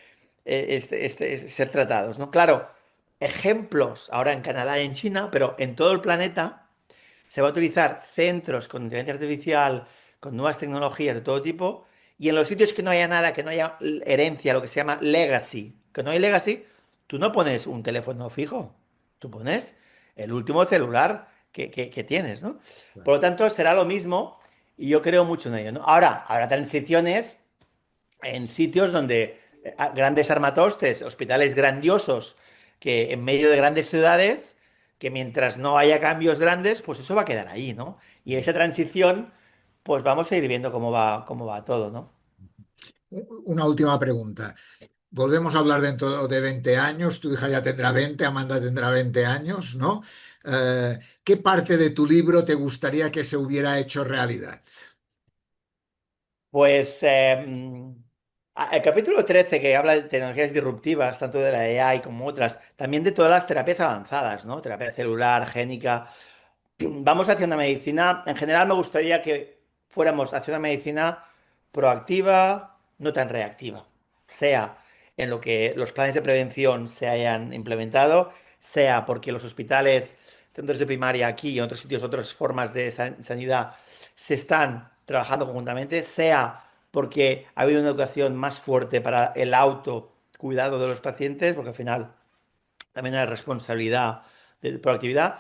tratados, ¿no? Claro, ejemplos ahora en Canadá y en China, pero en todo el planeta se va a utilizar centros con inteligencia artificial, con nuevas tecnologías de todo tipo, y en los sitios que no haya nada, que no haya herencia, lo que se llama legacy, que no hay legacy, tú no pones un teléfono fijo, tú pones el último celular que tienes, ¿no? Por lo tanto, será lo mismo y yo creo mucho en ello, ¿no? Ahora, habrá transiciones en sitios donde grandes armatostes, hospitales grandiosos, que en medio de grandes ciudades, que mientras no haya cambios grandes, pues eso va a quedar ahí, ¿no? Y esa transición, pues vamos a ir viendo cómo va todo, ¿no? Una última pregunta. Volvemos a hablar dentro de 20 años, tu hija ya tendrá 20, Amanda tendrá 20 años, ¿no? ¿Qué parte de tu libro te gustaría que se hubiera hecho realidad? Pues el capítulo 13 que habla de tecnologías disruptivas, tanto de la AI como otras, también de todas las terapias avanzadas, ¿no? Terapia celular, génica. Vamos hacia una medicina, en general me gustaría que fuéramos hacia una medicina proactiva, no tan reactiva, sea en lo que los planes de prevención se hayan implementado, sea porque los hospitales, centros de primaria aquí y en otros sitios, otras formas de sanidad se están trabajando conjuntamente, sea porque ha habido una educación más fuerte para el autocuidado de los pacientes, porque al final también hay responsabilidad de proactividad.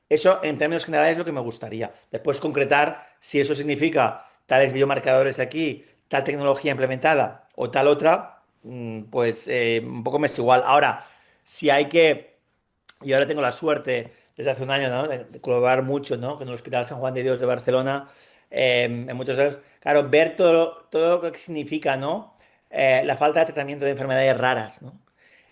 Eso, en términos generales, es lo que me gustaría. Después, concretar si eso significa tales biomarcadores aquí, tal tecnología implementada o tal otra, pues un poco me es igual. Ahora, si hay que, y ahora tengo la suerte desde hace un año, ¿no?, de colaborar mucho, ¿no?, con el Hospital San Juan de Dios de Barcelona, en muchos casos, claro, ver todo lo que significa, ¿no?, la falta de tratamiento de enfermedades raras, ¿no?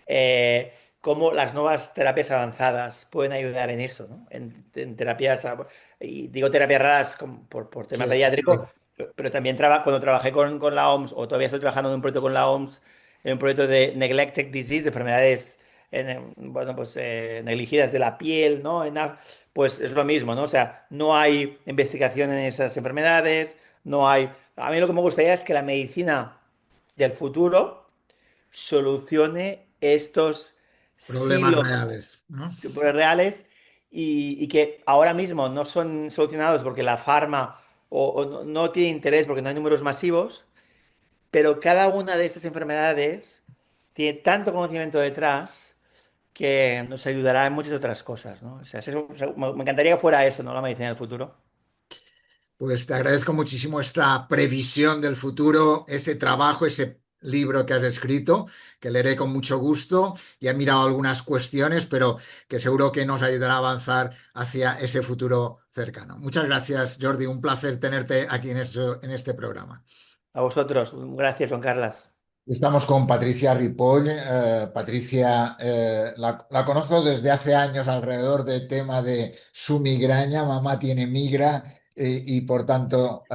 eh, Cómo las nuevas terapias avanzadas pueden ayudar en eso, ¿no? En terapias, y digo terapias raras por tema Sí, sí, pediátrico, pero también cuando trabajé con la OMS, o todavía estoy trabajando en un proyecto con la OMS, en un proyecto de neglected disease, de enfermedades, bueno, pues negligidas de la piel, ¿no? Pues es lo mismo, ¿no? O sea, no hay investigación en esas enfermedades, no hay... A mí lo que me gustaría es que la medicina del futuro solucione estos problemas silos reales, ¿no? reales y que ahora mismo no son solucionados porque la farma o no tiene interés porque no hay números masivos, pero cada una de estas enfermedades tiene tanto conocimiento detrás que nos ayudará en muchas otras cosas, ¿no? O sea, me encantaría que fuera eso, ¿no?, la medicina del futuro. Pues te agradezco muchísimo esta previsión del futuro, ese trabajo, ese libro que has escrito, que leeré con mucho gusto. Y he mirado algunas cuestiones, pero que seguro que nos ayudará a avanzar hacia ese futuro cercano. Muchas gracias, Jordi. Un placer tenerte aquí en este programa. A vosotros, gracias, Juan Carlos. Estamos con Patricia Ripoll. Patricia, la conozco desde hace años alrededor del tema de su migraña. Mamá tiene migra y por tanto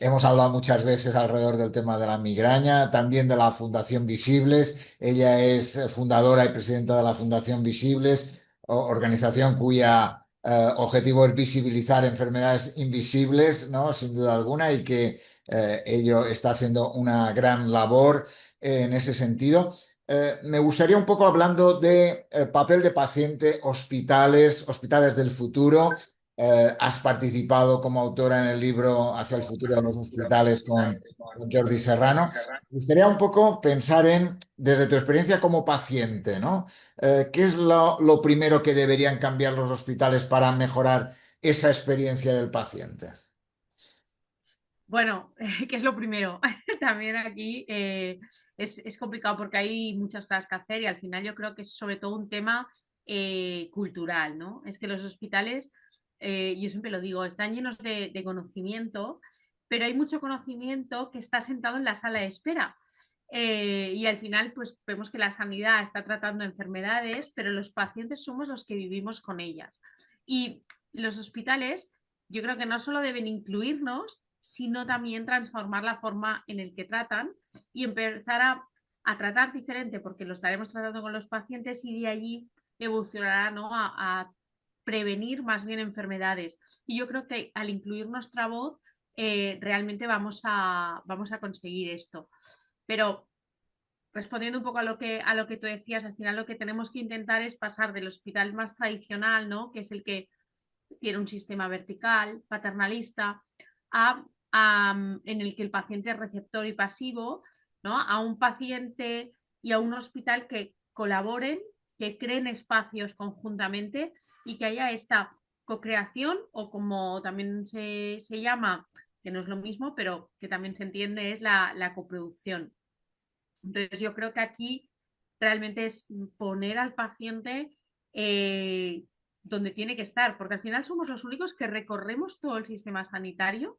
hemos hablado muchas veces alrededor del tema de la migraña, también de la Fundación Visibles. Ella es fundadora y presidenta de la Fundación Visibles, organización cuya objetivo es visibilizar enfermedades invisibles, ¿no? Sin duda alguna, y que ello está haciendo una gran labor en ese sentido. Me gustaría un poco hablando de papel de paciente, hospitales del futuro. Has participado como autora en el libro Hacia el futuro de los hospitales con Jordi Serrano. Me gustaría un poco pensar en, desde tu experiencia como paciente, ¿no? ¿Qué es lo primero que deberían cambiar los hospitales para mejorar esa experiencia del paciente? Bueno, ¿qué es lo primero? También aquí es complicado porque hay muchas cosas que hacer y al final yo creo que es sobre todo un tema cultural, ¿no? Es que los hospitales, yo siempre lo digo, están llenos de conocimiento, pero hay mucho conocimiento que está sentado en la sala de espera. Y al final, pues vemos que la sanidad está tratando enfermedades, pero los pacientes somos los que vivimos con ellas. Y los hospitales, yo creo que no solo deben incluirnos, sino también transformar la forma en el que tratan y empezar a tratar diferente, porque lo estaremos tratando con los pacientes y de allí evolucionará, ¿no? a prevenir más bien enfermedades. Y yo creo que al incluir nuestra voz, realmente vamos a conseguir esto. Pero respondiendo un poco a lo que tú decías, al final lo que tenemos que intentar es pasar del hospital más tradicional, ¿no? Que es el que tiene un sistema vertical, paternalista, en el que el paciente es receptor y pasivo, ¿no? A un paciente y a un hospital que colaboren, que creen espacios conjuntamente y que haya esta co-creación, o como también se llama, que no es lo mismo, pero que también se entiende, es la coproducción. Entonces yo creo que aquí realmente es poner al paciente donde tiene que estar, porque al final somos los únicos que recorremos todo el sistema sanitario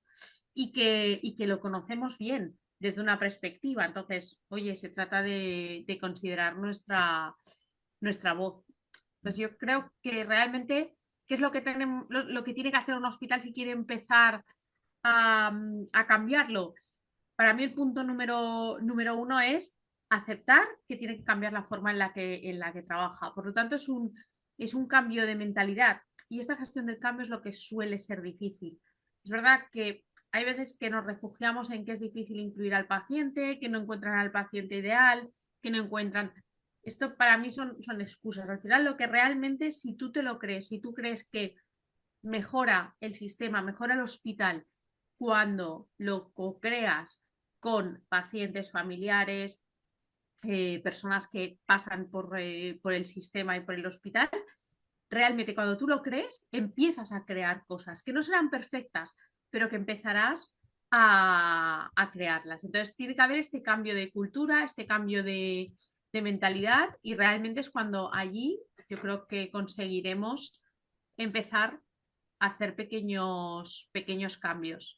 y que lo conocemos bien desde una perspectiva. Entonces, oye, se trata de considerar nuestra voz. Entonces yo creo que realmente, ¿qué es lo que tenemos, lo que tiene que hacer un hospital si quiere empezar a cambiarlo? Para mí el punto número uno es aceptar que tiene que cambiar la forma en la que trabaja. Por lo tanto, es un cambio de mentalidad, y esta gestión del cambio es lo que suele ser difícil. Es verdad que hay veces que nos refugiamos en que es difícil incluir al paciente, que no encuentran al paciente ideal, que no encuentran... Esto para mí son excusas. Al final, lo que realmente, si tú te lo crees, si tú crees que mejora el sistema, mejora el hospital, cuando lo co-creas con pacientes, familiares, personas que pasan por el sistema y por el hospital, realmente cuando tú lo crees, empiezas a crear cosas que no serán perfectas, pero que empezarás a crearlas. Entonces tiene que haber este cambio de cultura, este cambio de mentalidad, y realmente es cuando allí yo creo que conseguiremos empezar a hacer pequeños cambios.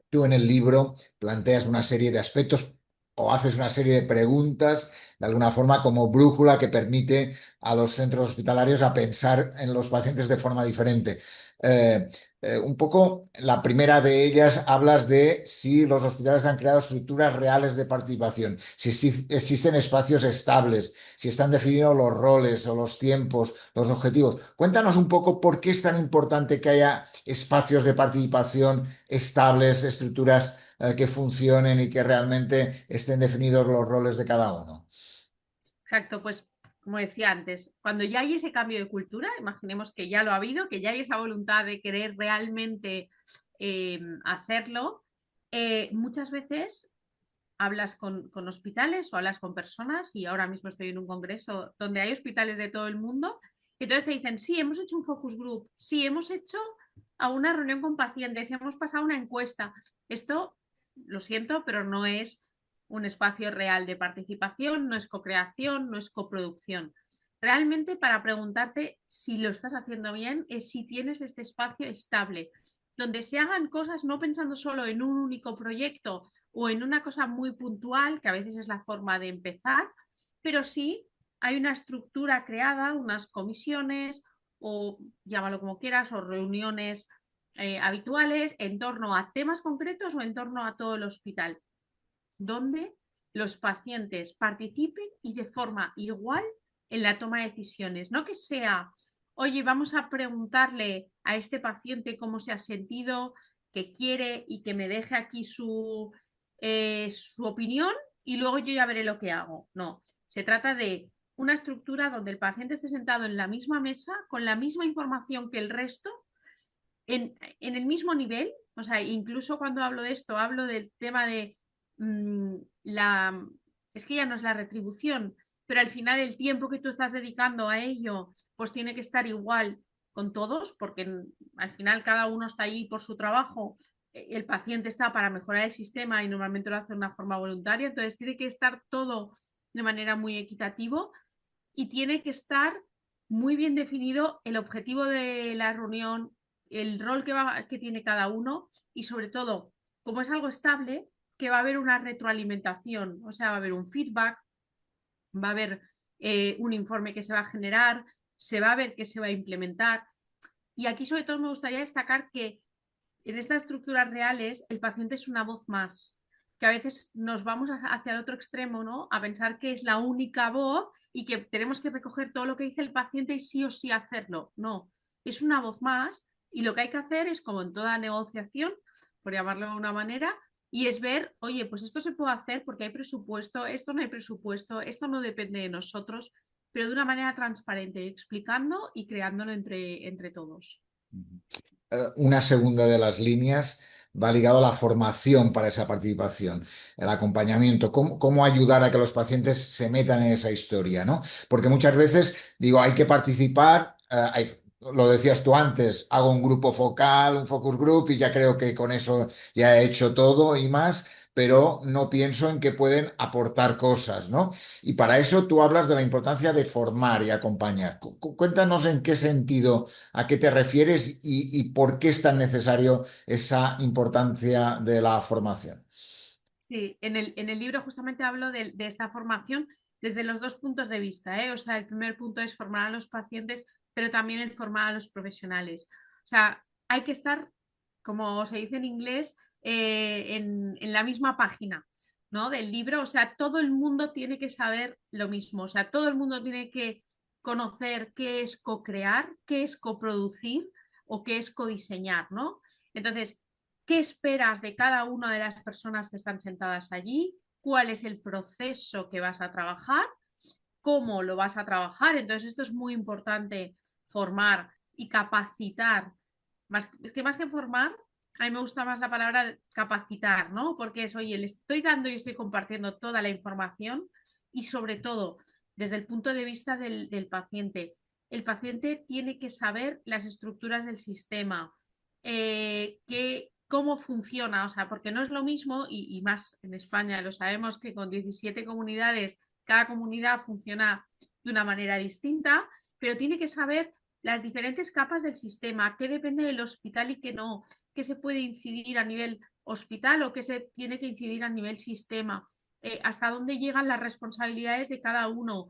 Tú en el libro planteas una serie de aspectos o haces una serie de preguntas, de alguna forma como brújula que permite a los centros hospitalarios a pensar en los pacientes de forma diferente. Eh, un poco, la primera de ellas hablas de si los hospitales han creado estructuras reales de participación, si existen espacios estables, si están definidos los roles o los tiempos, los objetivos. Cuéntanos un poco por qué es tan importante que haya espacios de participación estables, estructuras que funcionen y que realmente estén definidos los roles de cada uno. Exacto, pues como decía antes, cuando ya hay ese cambio de cultura, imaginemos que ya lo ha habido, que ya hay esa voluntad de querer realmente hacerlo, muchas veces hablas con hospitales o hablas con personas, y ahora mismo estoy en un congreso donde hay hospitales de todo el mundo, y entonces te dicen, sí, hemos hecho un focus group, sí, hemos hecho a una reunión con pacientes, hemos pasado una encuesta. Esto, lo siento, pero no es un espacio real de participación, no es co-creación, no es coproducción. Realmente, para preguntarte si lo estás haciendo bien, es si tienes este espacio estable, donde se hagan cosas no pensando solo en un único proyecto o en una cosa muy puntual, que a veces es la forma de empezar, pero sí hay una estructura creada, unas comisiones, o llámalo como quieras, o reuniones habituales en torno a temas concretos o en torno a todo el hospital, donde los pacientes participen y de forma igual en la toma de decisiones. No que sea, oye, vamos a preguntarle a este paciente cómo se ha sentido, qué quiere, y que me deje aquí su opinión, y luego yo ya veré lo que hago. No, se trata de una estructura donde el paciente esté sentado en la misma mesa, con la misma información que el resto, en el mismo nivel. O sea, incluso cuando hablo de esto, hablo del tema de es que ya no es la retribución, pero al final el tiempo que tú estás dedicando a ello, pues tiene que estar igual con todos, porque al final cada uno está allí por su trabajo, el paciente está para mejorar el sistema y normalmente lo hace de una forma voluntaria, entonces tiene que estar todo de manera muy equitativo, y tiene que estar muy bien definido el objetivo de la reunión, el rol que tiene cada uno, y sobre todo, como es algo estable, que va a haber una retroalimentación, o sea, va a haber un feedback, va a haber un informe que se va a generar, se va a ver qué se va a implementar. Y aquí sobre todo me gustaría destacar que en estas estructuras reales el paciente es una voz más. que a veces nos vamos hacia el otro extremo, ¿no? A pensar que es la única voz y que tenemos que recoger todo lo que dice el paciente y sí o sí hacerlo. No, es una voz más y lo que hay que hacer es, como en toda negociación, por llamarlo de una manera, y es ver, oye, pues esto se puede hacer porque hay presupuesto, esto no hay presupuesto, esto no depende de nosotros, pero de una manera transparente, explicando y creándolo entre todos. Una segunda de las líneas va ligado a la formación para esa participación, el acompañamiento, cómo ayudar a que los pacientes se metan en esa historia, ¿no? Porque muchas veces digo, hay que participar, lo decías tú antes, hago un grupo focal, un focus group y ya creo que con eso ya he hecho todo y más, pero no pienso en que pueden aportar cosas, ¿no? Y para eso tú hablas de la importancia de formar y acompañar. Cuéntanos en qué sentido, a qué te refieres y por qué es tan necesario esa importancia de la formación. Sí, en el libro justamente hablo de esta formación desde los dos puntos de vista, ¿eh? O sea, el primer punto es formar a los pacientes, pero también el formar a los profesionales. O sea, hay que estar, como se dice en inglés, en la misma página, ¿no? Del libro. O sea, todo el mundo tiene que saber lo mismo. O sea, todo el mundo tiene que conocer qué es co-crear, qué es coproducir o qué es codiseñar, ¿no? Entonces, ¿qué esperas de cada una de las personas que están sentadas allí? ¿Cuál es el proceso que vas a trabajar? ¿Cómo lo vas a trabajar? Entonces, esto es muy importante, formar y capacitar. Más que formar, a mí me gusta más la palabra capacitar, ¿no? Porque es, oye, le estoy dando y estoy compartiendo toda la información y sobre todo desde el punto de vista del paciente. El paciente tiene que saber las estructuras del sistema, cómo funciona, o sea, porque no es lo mismo, y más en España lo sabemos que con 17 comunidades, cada comunidad funciona de una manera distinta, pero tiene que saber las diferentes capas del sistema, qué depende del hospital y qué no, qué se puede incidir a nivel hospital o qué se tiene que incidir a nivel sistema, hasta dónde llegan las responsabilidades de cada uno.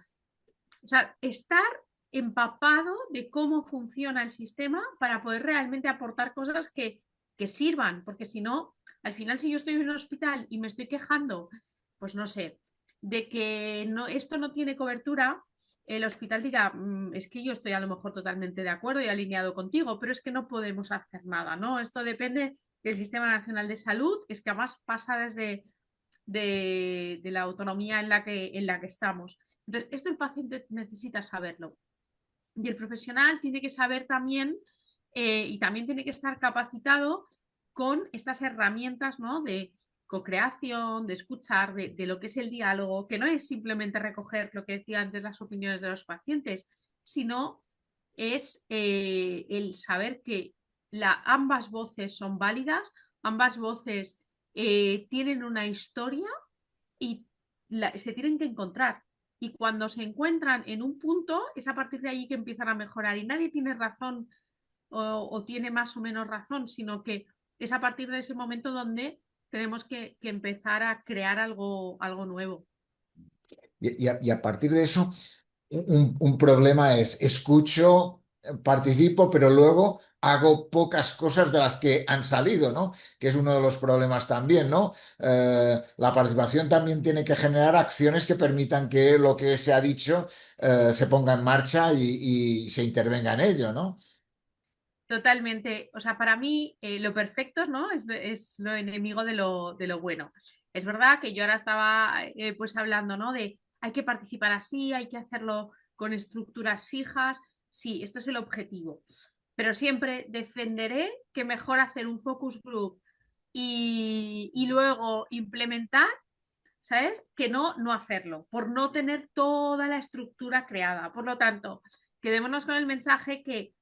O sea, estar empapado de cómo funciona el sistema para poder realmente aportar cosas que sirvan, porque si no, al final si yo estoy en un hospital y me estoy quejando, pues no sé, de que no, esto no tiene cobertura, el hospital dirá, es que yo estoy a lo mejor totalmente de acuerdo y alineado contigo, pero es que no podemos hacer nada, ¿no? Esto depende del Sistema Nacional de Salud, es que además pasa desde de la autonomía en la que estamos. Entonces, esto el paciente necesita saberlo. Y el profesional tiene que saber también y también tiene que estar capacitado con estas herramientas, ¿no? De co-creación, de escuchar, de lo que es el diálogo, que no es simplemente recoger lo que decía antes, las opiniones de los pacientes, sino es el saber que ambas voces son válidas, ambas voces tienen una historia y se tienen que encontrar. Y cuando se encuentran en un punto, es a partir de allí que empiezan a mejorar. Y nadie tiene razón o tiene más o menos razón, sino que es a partir de ese momento donde tenemos que empezar a crear algo nuevo. Y a partir de eso, un problema es, escucho, participo, pero luego hago pocas cosas de las que han salido, ¿no? Que es uno de los problemas también, ¿no? La participación también tiene que generar acciones que permitan que lo que se ha dicho se ponga en marcha y se intervenga en ello, ¿no? Totalmente. O sea, para mí lo perfecto, ¿no? Es lo enemigo de lo bueno. Es verdad que yo ahora estaba pues hablando, ¿no? De hay que participar así, hay que hacerlo con estructuras fijas. Sí, esto es el objetivo. Pero siempre defenderé que mejor hacer un focus group y luego implementar, ¿sabes? Que no hacerlo, por no tener toda la estructura creada. Por lo tanto, quedémonos con el mensaje que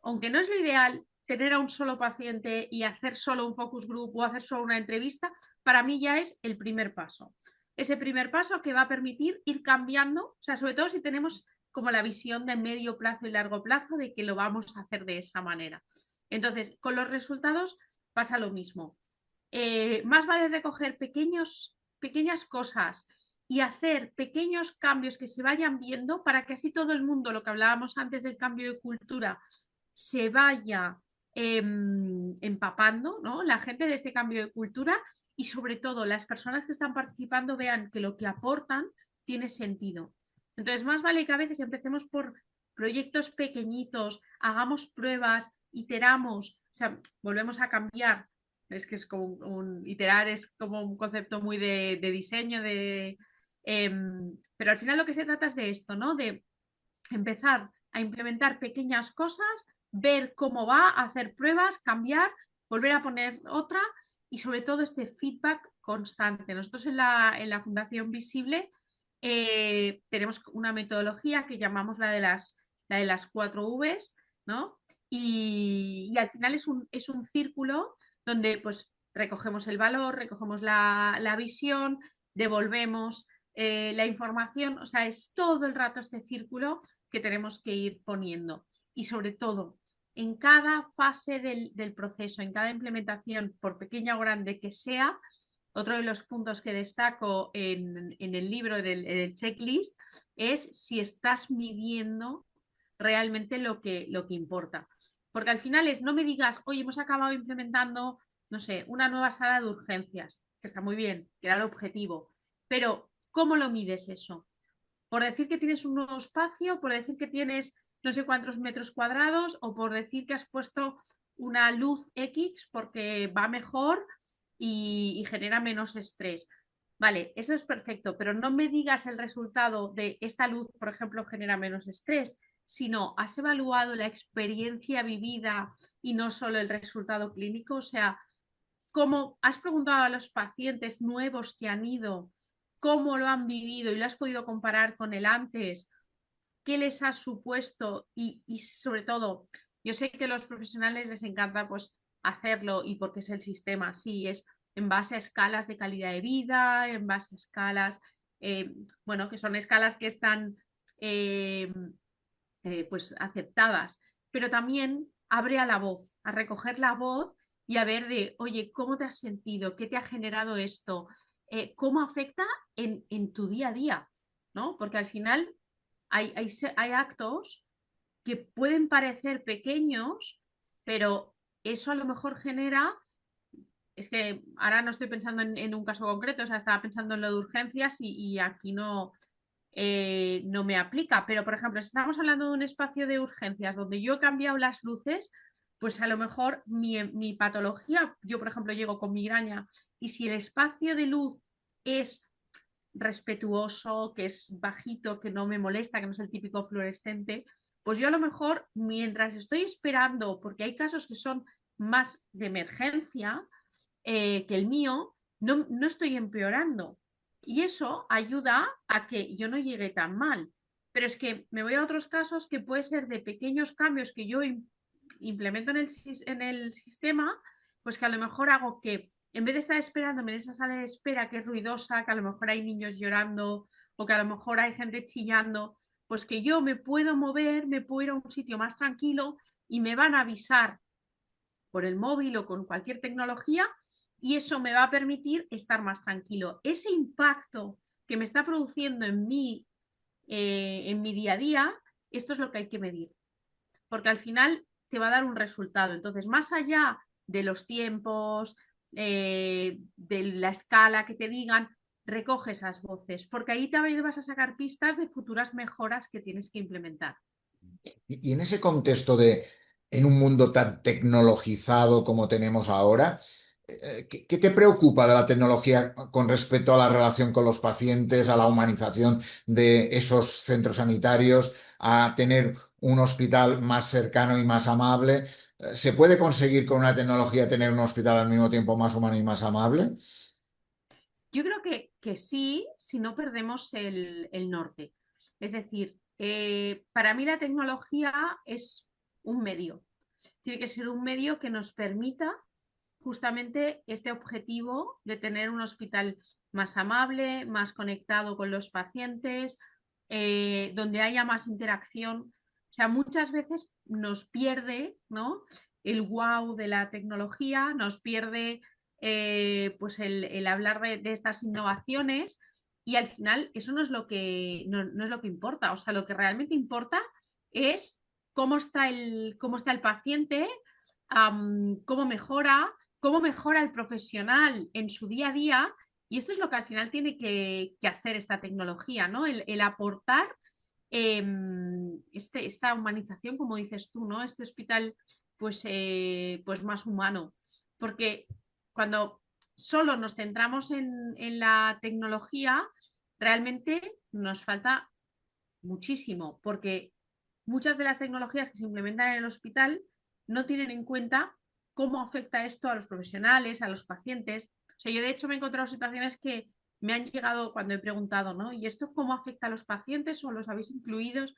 aunque no es lo ideal tener a un solo paciente y hacer solo un focus group o hacer solo una entrevista, para mí ya es el primer paso. Ese primer paso que va a permitir ir cambiando, o sea, sobre todo si tenemos como la visión de medio plazo y largo plazo de que lo vamos a hacer de esa manera. Entonces, con los resultados pasa lo mismo. Más vale recoger pequeñas cosas y hacer pequeños cambios que se vayan viendo para que así todo el mundo, lo que hablábamos antes del cambio de cultura, se vaya empapando, ¿no? La gente de este cambio de cultura y sobre todo las personas que están participando vean que lo que aportan tiene sentido. Entonces, más vale que a veces empecemos por proyectos pequeñitos, hagamos pruebas, iteramos, o sea, volvemos a cambiar. Es que es como iterar es como un concepto muy de diseño, pero al final lo que se trata es de esto, ¿no? De empezar a implementar pequeñas cosas, ver cómo va, hacer pruebas, cambiar, volver a poner otra y sobre todo este feedback constante. Nosotros en la Fundación Visible tenemos una metodología que llamamos la de las 4 Vs, ¿no? Y al final es un círculo donde pues recogemos el valor, recogemos la visión, devolvemos la información, o sea, es todo el rato este círculo que tenemos que ir poniendo. Y sobre todo, en cada fase del proceso, en cada implementación, por pequeña o grande que sea, otro de los puntos que destaco en el libro, en el checklist, es si estás midiendo realmente lo que importa. Porque al final es, no me digas, oye, hemos acabado implementando, no sé, una nueva sala de urgencias, que está muy bien, que era el objetivo, pero ¿cómo lo mides eso? Por decir que tienes un nuevo espacio, por decir que tienes no sé cuántos metros cuadrados o por decir que has puesto una luz X porque va mejor y genera menos estrés. Vale, eso es perfecto, pero no me digas el resultado de esta luz, por ejemplo, genera menos estrés, sino has evaluado la experiencia vivida y no solo el resultado clínico. O sea, ¿cómo has preguntado a los pacientes nuevos que han ido cómo lo han vivido y lo has podido comparar con el antes? ¿Qué les ha supuesto? Y sobre todo, yo sé que a los profesionales les encanta pues hacerlo y porque es el sistema así, es en base a escalas de calidad de vida, en base a escalas, bueno, que son escalas que están pues aceptadas, pero también abre a la voz, a recoger la voz y a ver de, oye, ¿cómo te has sentido? ¿Qué te ha generado esto? ¿Cómo afecta en tu día a día? ¿No? Porque al final hay actos que pueden parecer pequeños, pero eso a lo mejor genera, es que ahora no estoy pensando en un caso concreto, o sea, estaba pensando en lo de urgencias y aquí no me aplica, pero por ejemplo, si estamos hablando de un espacio de urgencias donde yo he cambiado las luces, pues a lo mejor mi patología, yo por ejemplo llego con migraña y si el espacio de luz es respetuoso, que es bajito, que no me molesta, que no es el típico fluorescente, pues yo a lo mejor mientras estoy esperando, porque hay casos que son más de emergencia que el mío, no estoy empeorando. Y eso ayuda a que yo no llegue tan mal. Pero es que me voy a otros casos que puede ser de pequeños cambios que yo implemento en el sistema, pues que a lo mejor hago que en vez de estar esperándome en esa sala de espera que es ruidosa, que a lo mejor hay niños llorando o que a lo mejor hay gente chillando, pues que yo me puedo mover, me puedo ir a un sitio más tranquilo y me van a avisar por el móvil o con cualquier tecnología y eso me va a permitir estar más tranquilo. Ese impacto que me está produciendo en mi día a día, esto es lo que hay que medir, porque al final te va a dar un resultado. Entonces, más allá de los tiempos, de la escala que te digan, recoge esas voces, porque ahí te vas a sacar pistas de futuras mejoras que tienes que implementar. Y en ese contexto en un mundo tan tecnologizado como tenemos ahora, ¿qué te preocupa de la tecnología con respecto a la relación con los pacientes, a la humanización de esos centros sanitarios, a tener un hospital más cercano y más amable? ¿Se puede conseguir con una tecnología tener un hospital al mismo tiempo más humano y más amable? Yo creo que sí, si no perdemos el norte. Es decir, para mí la tecnología es un medio. Tiene que ser un medio que nos permita justamente este objetivo de tener un hospital más amable, más conectado con los pacientes, donde haya más interacción. O sea, muchas veces nos pierde, ¿no?, el wow de la tecnología, nos pierde pues el hablar de estas innovaciones y al final eso no es lo que, no es lo que importa. O sea, lo que realmente importa es cómo está el paciente, cómo mejora, cómo mejora el profesional en su día a día. Y esto es lo que al final tiene que hacer esta tecnología, ¿no? El aportar esta humanización, como dices tú, ¿no? Este hospital pues más humano. Porque cuando solo nos centramos en la tecnología, realmente nos falta muchísimo, porque muchas de las tecnologías que se implementan en el hospital no tienen en cuenta cómo afecta esto a los profesionales, a los pacientes. O sea, yo de hecho me he encontrado situaciones que me han llegado cuando he preguntado, ¿no? ¿Y esto cómo afecta a los pacientes o los habéis incluidos?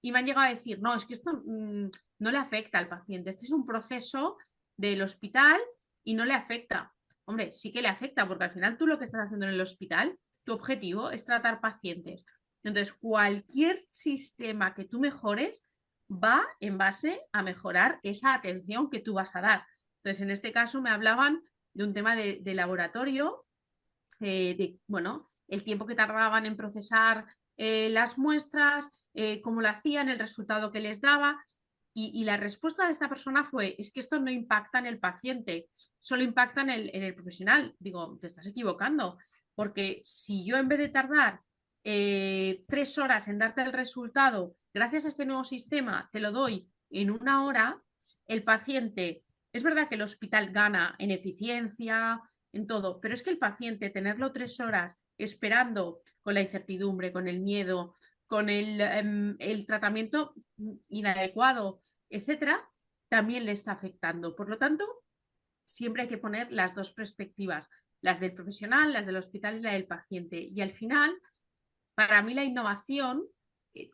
Y me han llegado a decir, no, es que esto no le afecta al paciente, este es un proceso del hospital y no le afecta. Hombre, sí que le afecta, porque al final tú lo que estás haciendo en el hospital, tu objetivo es tratar pacientes. Entonces, cualquier sistema que tú mejores va en base a mejorar esa atención que tú vas a dar. Entonces, en este caso me hablaban de un tema de laboratorio, bueno, el tiempo que tardaban en procesar las muestras, cómo lo hacían, el resultado que les daba. Y la respuesta de esta persona fue, es que esto no impacta en el paciente, solo impacta en el profesional. Digo, te estás equivocando, porque si yo en vez de tardar 3 horas en darte el resultado, gracias a este nuevo sistema, te lo doy en 1 hora, el paciente, es verdad que el hospital gana en eficiencia, en todo, pero es que el paciente tenerlo 3 horas esperando con la incertidumbre, con el miedo, con el tratamiento inadecuado, etcétera, también le está afectando. Por lo tanto, siempre hay que poner las dos perspectivas, las del profesional, las del hospital y la del paciente. Y al final, para mí la innovación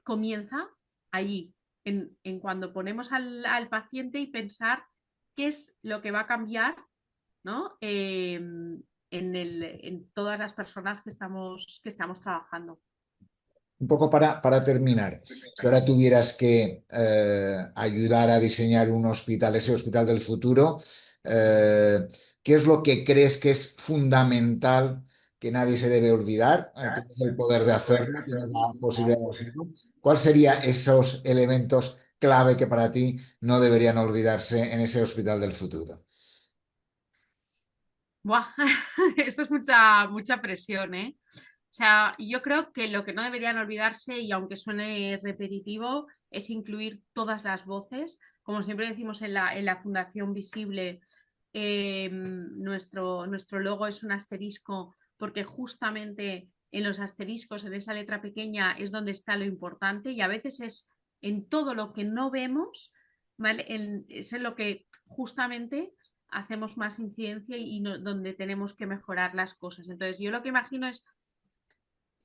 comienza allí, en cuando ponemos al paciente y pensar qué es lo que va a cambiar, ¿no? En todas las personas que estamos trabajando. Un poco para terminar, si ahora tuvieras que ayudar a diseñar un hospital, ese hospital del futuro, ¿qué es lo que crees que es fundamental, que nadie se debe olvidar? Tienes el poder de hacerlo, tienes la posibilidad de hacerlo. ¿Cuáles serían esos elementos clave que para ti no deberían olvidarse en ese hospital del futuro? Buah, esto es mucha presión, ¿eh? O sea, yo creo que lo que no deberían olvidarse, y aunque suene repetitivo, es incluir todas las voces. Como siempre decimos en la Fundación Visible, nuestro logo es un asterisco, porque justamente en los asteriscos, en esa letra pequeña, es donde está lo importante, y a veces es en todo lo que no vemos, ¿vale? Es en lo que justamente hacemos más incidencia y donde tenemos que mejorar las cosas. Entonces, yo lo que imagino es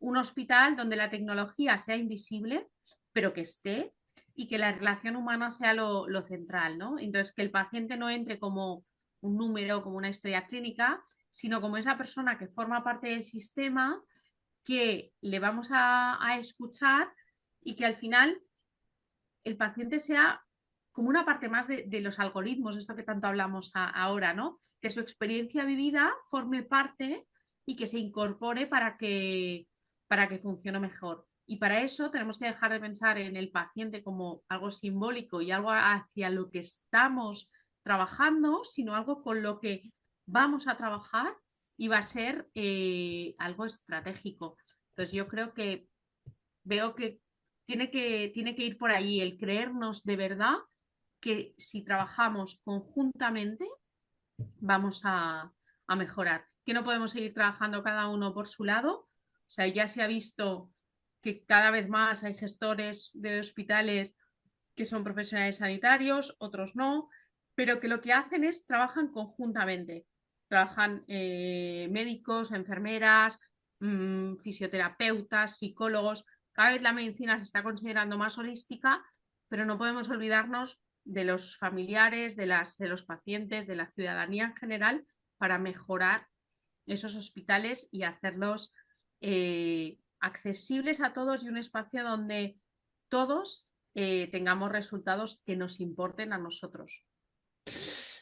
un hospital donde la tecnología sea invisible, pero que esté, y que la relación humana sea lo central, ¿no? Entonces, que el paciente no entre como un número, como una historia clínica, sino como esa persona que forma parte del sistema, que le vamos a escuchar, y que al final el paciente sea como una parte más de los algoritmos, esto que tanto hablamos ahora, ¿no? Que su experiencia vivida forme parte y que se incorpore para que funcione mejor. Y para eso tenemos que dejar de pensar en el paciente como algo simbólico y algo hacia lo que estamos trabajando, sino algo con lo que vamos a trabajar y va a ser algo estratégico. Entonces yo creo que veo que tiene que ir por ahí el creernos de verdad que si trabajamos conjuntamente vamos a mejorar, que no podemos seguir trabajando cada uno por su lado. O sea, ya se ha visto que cada vez más hay gestores de hospitales que son profesionales sanitarios, otros no, pero que lo que hacen es trabajan conjuntamente. Trabajan médicos, enfermeras, fisioterapeutas, psicólogos. Cada vez la medicina se está considerando más holística, pero no podemos olvidarnos de los familiares, de los pacientes, de la ciudadanía en general, para mejorar esos hospitales y hacerlos accesibles a todos, y un espacio donde todos tengamos resultados que nos importen a nosotros.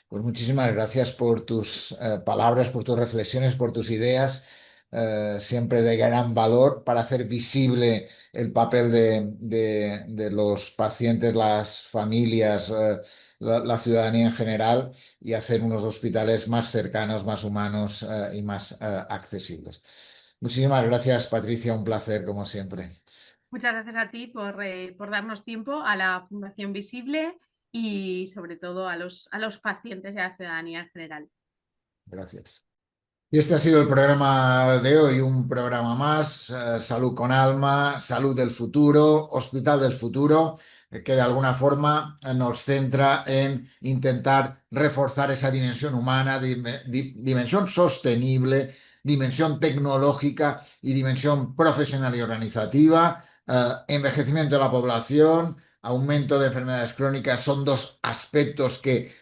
Pues muchísimas gracias por tus palabras, por tus reflexiones, por tus ideas, siempre de gran valor para hacer visible el papel de los pacientes, las familias, la ciudadanía en general y hacer unos hospitales más cercanos, más humanos y más accesibles. Muchísimas gracias, Patricia, un placer como siempre. Muchas gracias a ti por darnos tiempo, a la Fundación Visible y sobre todo a los pacientes y a la ciudadanía en general. Gracias. Y este ha sido el programa de hoy, un programa más, Salud con Alma, Salud del Futuro, Hospital del Futuro, que de alguna forma nos centra en intentar reforzar esa dimensión humana, dimensión sostenible, dimensión tecnológica y dimensión profesional y organizativa, envejecimiento de la población. Aumento de enfermedades crónicas son dos aspectos que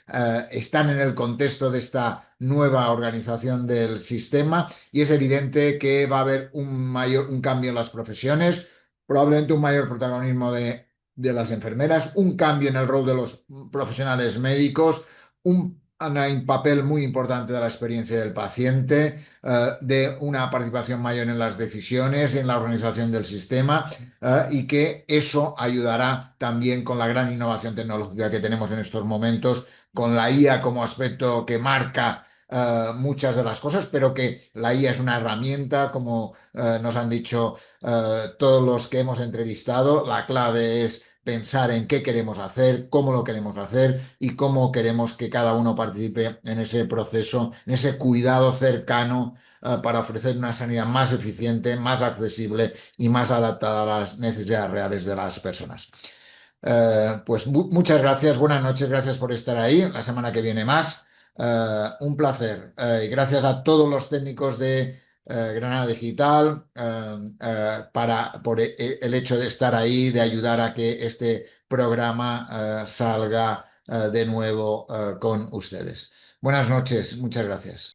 están en el contexto de esta nueva organización del sistema y es evidente que va a haber un cambio en las profesiones, probablemente un mayor protagonismo de las enfermeras, un cambio en el rol de los profesionales médicos, un papel muy importante de la experiencia del paciente, de una participación mayor en las decisiones, en la organización del sistema, y que eso ayudará también con la gran innovación tecnológica que tenemos en estos momentos, con la IA como aspecto que marca muchas de las cosas, pero que la IA es una herramienta, como nos han dicho todos los que hemos entrevistado. La clave es pensar en qué queremos hacer, cómo lo queremos hacer y cómo queremos que cada uno participe en ese proceso, en ese cuidado cercano para ofrecer una sanidad más eficiente, más accesible y más adaptada a las necesidades reales de las personas. Pues muchas gracias, buenas noches, gracias por estar ahí. La semana que viene más. Un placer. Y gracias a todos los técnicos de Granada Digital por el hecho de estar ahí, de ayudar a que este programa salga de nuevo con ustedes. Buenas noches, muchas gracias.